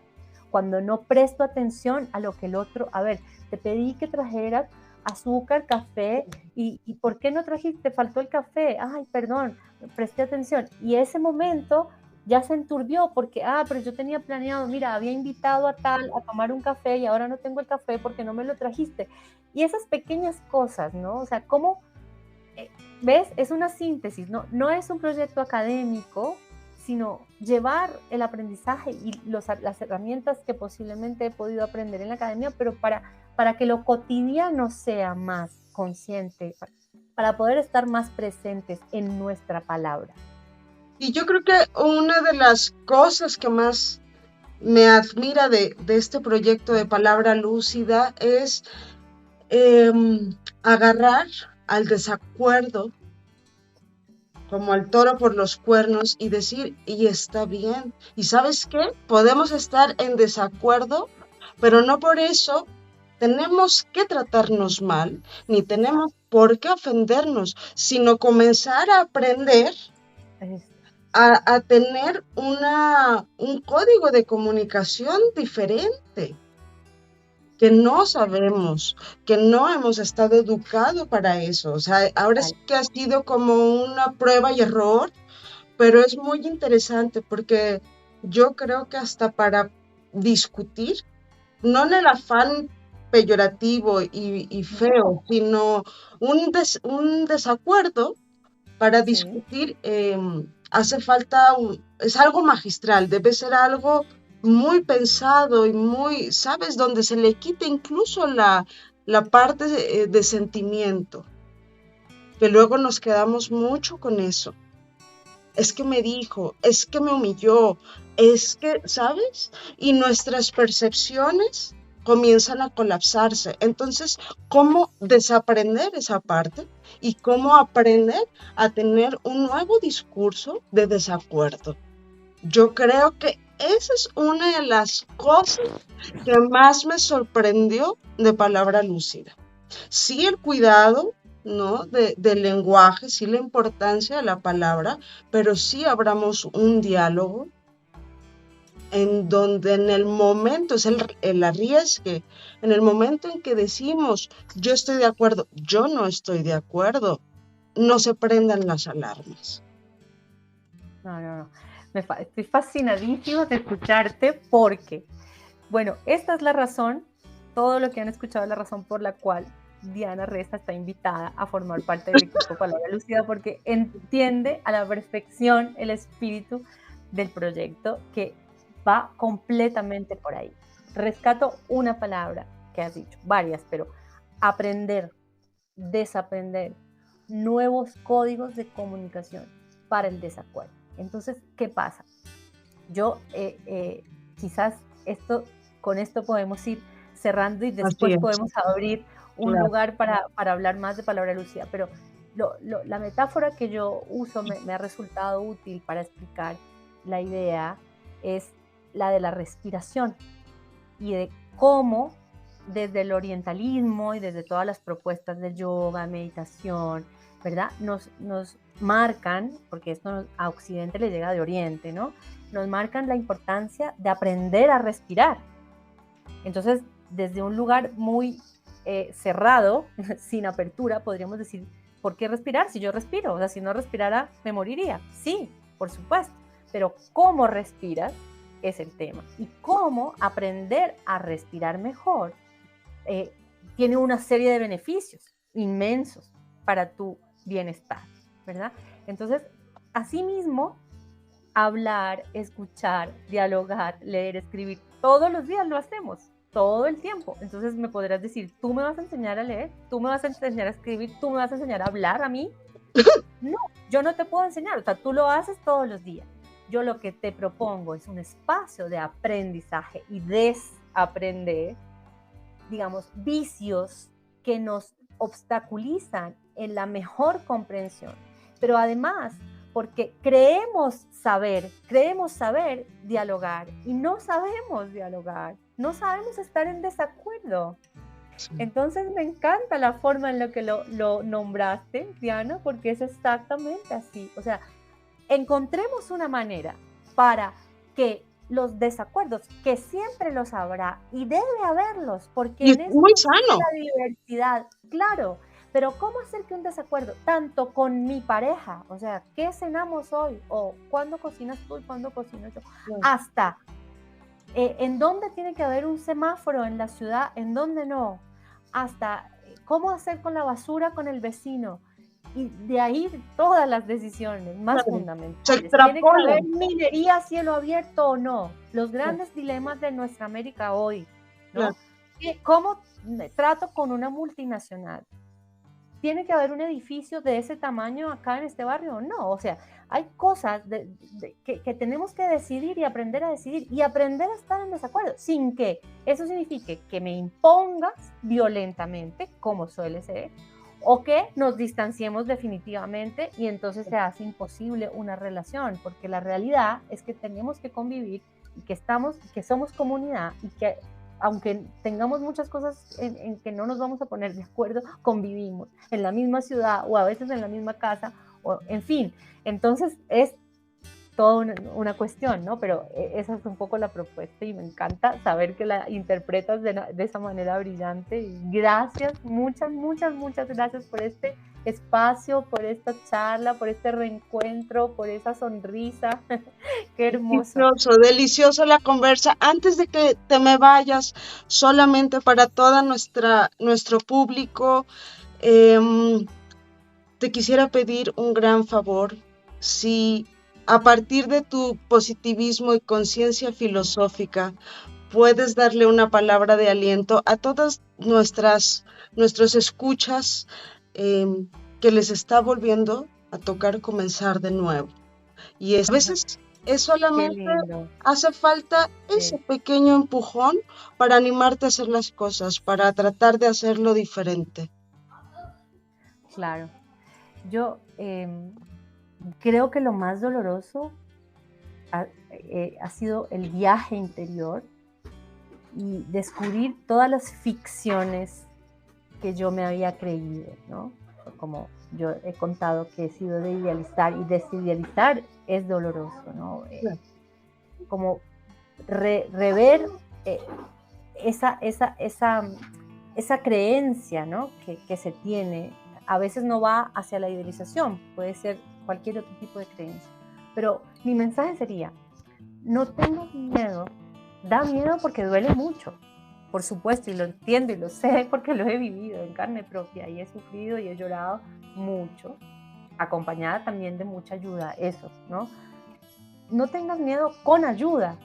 Cuando no presto atención a lo que el otro, a ver, te pedí que trajeras azúcar, café, y ¿por qué no trajiste? Te faltó el café, ay, perdón, presté atención. Y ese momento ya se enturbió porque, pero yo tenía planeado, mira, había invitado a tal a tomar un café y ahora no tengo el café porque no me lo trajiste. Y esas pequeñas cosas, ¿no? O sea, ¿cómo? ¿Ves? Es una síntesis, ¿no? No es un proyecto académico, sino llevar el aprendizaje y las herramientas que posiblemente he podido aprender en la academia, pero para que lo cotidiano sea más consciente, para poder estar más presentes en nuestra palabra. Y yo creo que una de las cosas que más me admira de este proyecto de Palabra Lúcida es agarrar al desacuerdo como al toro por los cuernos y decir, y está bien. ¿Y sabes qué? Podemos estar en desacuerdo, pero no por eso tenemos que tratarnos mal, ni tenemos por qué ofendernos, sino comenzar a aprender a tener un código de comunicación diferente, que no sabemos, que no hemos estado educados para eso. O sea, ahora sí que ha sido como una prueba y error, pero es muy interesante porque yo creo que hasta para discutir, no en el afán peyorativo y feo, No, sino un desacuerdo para sí, discutir, hace falta, es algo magistral, debe ser algo muy pensado y muy, ¿sabes? Donde se le quite incluso la parte de sentimiento, que luego nos quedamos mucho con eso. Es que me dijo, es que me humilló, es que, ¿sabes? Y nuestras percepciones comienzan a colapsarse. Entonces, ¿cómo desaprender esa parte? Y cómo aprender a tener un nuevo discurso de desacuerdo. Yo creo que esa es una de las cosas que más me sorprendió de Palabra Lúcida. Sí, el cuidado, ¿no? Del lenguaje, sí, la importancia de la palabra, pero sí abramos un diálogo en donde en el momento, es el arriesgue, en el momento en que decimos, yo estoy de acuerdo, yo no estoy de acuerdo, no se prendan las alarmas. no, no, no. Estoy fascinadísima de escucharte porque, bueno, esta es la razón, todo lo que han escuchado es la razón por la cual Diana Resta está invitada a formar parte del equipo Palabra Lúcida, porque entiende a la perfección el espíritu del proyecto que va completamente por ahí. Rescato una palabra que has dicho, varias, pero aprender, desaprender, nuevos códigos de comunicación para el desacuerdo. Entonces, ¿qué pasa? Yo quizás con esto podemos ir cerrando y Así después es, podemos abrir un claro. lugar para hablar más de Palabra Lucía, pero la metáfora que yo uso me ha resultado útil para explicar la idea es la de la respiración y de cómo desde el orientalismo y desde todas las propuestas de yoga, meditación, ¿verdad? Nos marcan, porque esto a Occidente le llega de Oriente, ¿no? Nos marcan la importancia de aprender a respirar. Entonces, desde un lugar muy cerrado, sin apertura, podríamos decir, ¿por qué respirar? Si yo respiro, o sea, si no respirara, me moriría. Sí, por supuesto, pero ¿cómo respiras? Es el tema. Y cómo aprender a respirar mejor eh, tiene una serie de beneficios inmensos para tu bienestar, ¿verdad? Entonces, asimismo, hablar, escuchar, dialogar, leer, escribir, todos los días lo hacemos, todo el tiempo. Entonces me podrás decir, tú me vas a enseñar a leer, tú me vas a enseñar a escribir, tú me vas a enseñar a hablar a mí. No, yo no te puedo enseñar, o sea, tú lo haces todos los días. Yo lo que te propongo es un espacio de aprendizaje y desaprender, digamos, vicios que nos obstaculizan en la mejor comprensión. Pero además, porque creemos saber dialogar y no sabemos dialogar, no sabemos estar en desacuerdo. Sí. Entonces me encanta la forma en la que lo nombraste, Diana, porque es exactamente así. O sea, encontremos una manera para que los desacuerdos, que siempre los habrá y debe haberlos, porque Y en eso muy consiste sano. la diversidad, claro, pero ¿cómo hacer que un desacuerdo, tanto con mi pareja, o sea, qué cenamos hoy, o cuándo cocinas tú y cuándo cocino yo, hasta en dónde tiene que haber un semáforo en la ciudad, en dónde no, hasta cómo hacer con la basura con el vecino, y de ahí todas las decisiones más Claro, se fundamentales. ¿Tiene que extrapola. haber minería a cielo abierto o no? Los grandes dilemas de nuestra América hoy, Claro, ¿no? ¿Cómo me trato con una multinacional? ¿Tiene que haber un edificio de ese tamaño acá en este barrio? No, o sea, hay cosas que tenemos que decidir y aprender a decidir y aprender a estar en desacuerdo, sin que eso signifique que me impongas violentamente, como suele ser, o que nos distanciemos definitivamente y entonces se hace imposible una relación, porque la realidad es que tenemos que convivir y que somos comunidad y que aunque tengamos muchas cosas en que no nos vamos a poner de acuerdo, convivimos en la misma ciudad o a veces en la misma casa, o, en fin. Entonces es toda una cuestión, ¿no? Pero esa es un poco la propuesta y me encanta saber que la interpretas de esa manera brillante. Y gracias, muchas, muchas, muchas gracias por este espacio, por esta charla, por este reencuentro, por esa sonrisa. Qué hermoso. Delicioso, deliciosa la conversa. Antes de que te me vayas, solamente para toda nuestro público, te quisiera pedir un gran favor. Si a partir de tu positivismo y conciencia filosófica puedes darle una palabra de aliento a todas nuestros escuchas, que les está volviendo a tocar comenzar de nuevo. Y a veces es solamente, hace falta ese pequeño empujón para animarte a hacer las cosas, para tratar de hacerlo diferente. Claro. Yo creo que lo más doloroso ha sido el viaje interior y descubrir todas las ficciones que yo me había creído, ¿no? Como yo he contado que he sido de idealizar, y desidealizar es doloroso, ¿no? Claro. Como rever esa creencia, ¿no? que se tiene. A veces no va hacia la idealización, puede ser cualquier otro tipo de creencia. Pero mi mensaje sería, no tengas miedo, da miedo porque duele mucho, por supuesto, y lo entiendo y lo sé porque lo he vivido en carne propia y he sufrido y he llorado mucho, acompañada también de mucha ayuda, eso, ¿no? No tengas miedo, con ayuda,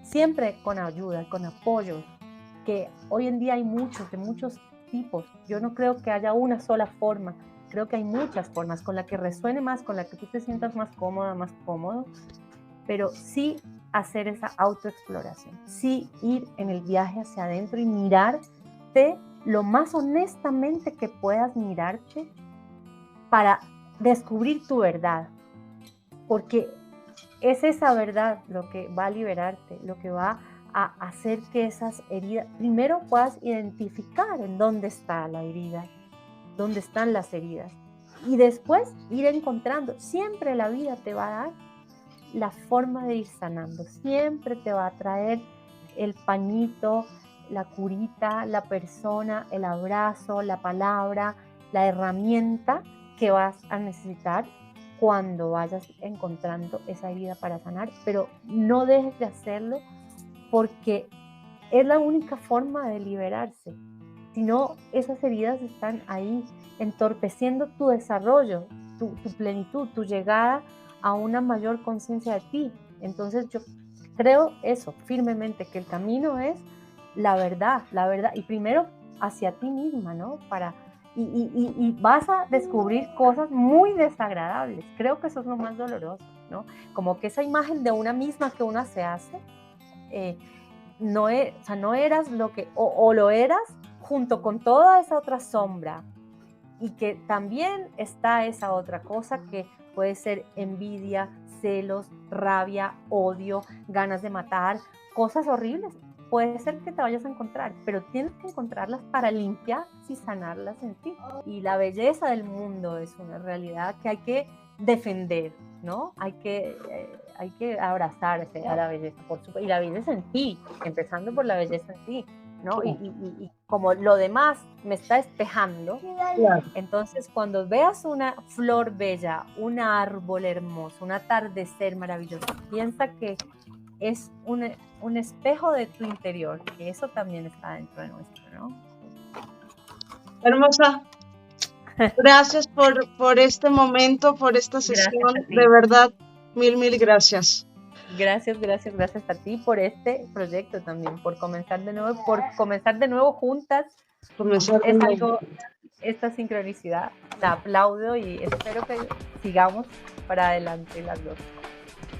siempre con ayuda, con apoyo, que hoy en día hay muchos, de muchos tipos. Yo no creo que haya una sola forma, creo que hay muchas formas con la que resuene más, con la que tú te sientas más cómoda, más cómodo, pero sí hacer esa autoexploración, sí ir en el viaje hacia adentro y mirarte lo más honestamente que puedas mirarte para descubrir tu verdad, porque es esa verdad lo que va a liberarte, lo que va a hacer que esas heridas, primero puedas identificar en dónde está la herida, dónde están las heridas, y después ir encontrando. Siempre la vida te va a dar la forma de ir sanando, siempre te va a traer el pañito, la curita, la persona, el abrazo, la palabra, la herramienta que vas a necesitar cuando vayas encontrando esa herida para sanar, pero no dejes de hacerlo porque es la única forma de liberarse. Si no, esas heridas están ahí entorpeciendo tu desarrollo, tu plenitud, tu llegada a una mayor conciencia de ti. Entonces yo creo eso firmemente, que el camino es la verdad, y primero hacia ti misma, ¿no? Y vas a descubrir cosas muy desagradables. Creo que eso es lo más doloroso, ¿no? Como que esa imagen de una misma que una se hace, no eras lo que, o lo eras junto con toda esa otra sombra, y que también está esa otra cosa que puede ser envidia, celos, rabia, odio, ganas de matar, cosas horribles. Puede ser que te vayas a encontrar, pero tienes que encontrarlas para limpiar y sanarlas en ti. Y la belleza del mundo es una realidad que hay que defender, ¿no? Hay que abrazarse a la belleza, por supuesto, y la belleza en ti, empezando por la belleza en ti, ¿no? Y como lo demás me está espejando, claro. Entonces cuando veas una flor bella, un árbol hermoso, un atardecer maravilloso, piensa que es un espejo de tu interior, que eso también está dentro de nuestro, ¿no? Hermosa. Gracias por este momento, por esta sesión. De verdad, mil gracias. Gracias a ti por este proyecto también, por comenzar de nuevo juntas. Esta sincronicidad, la aplaudo y espero que sigamos para adelante las dos.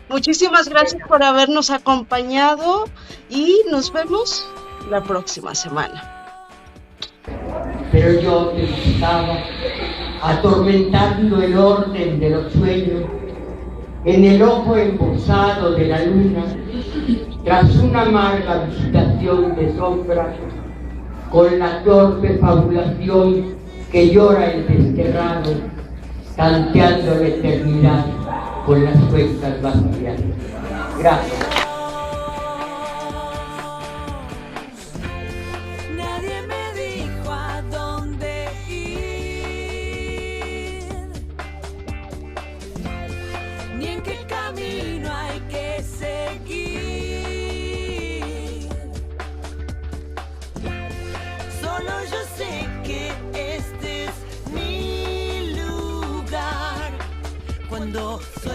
Muchísimas gracias por habernos acompañado y nos vemos la próxima semana. Pero yo te estaba atormentando el orden de los sueños en el ojo embosado de la luna, tras una amarga visitación de sombras, con la torpe fabulación que llora el desterrado, tanteando la eternidad. con las cuencas vacías. Gracias. Nadie me dijo a dónde ir, ni en qué camino hay que seguir. Solo yo sé que este es mi lugar. Cuando soy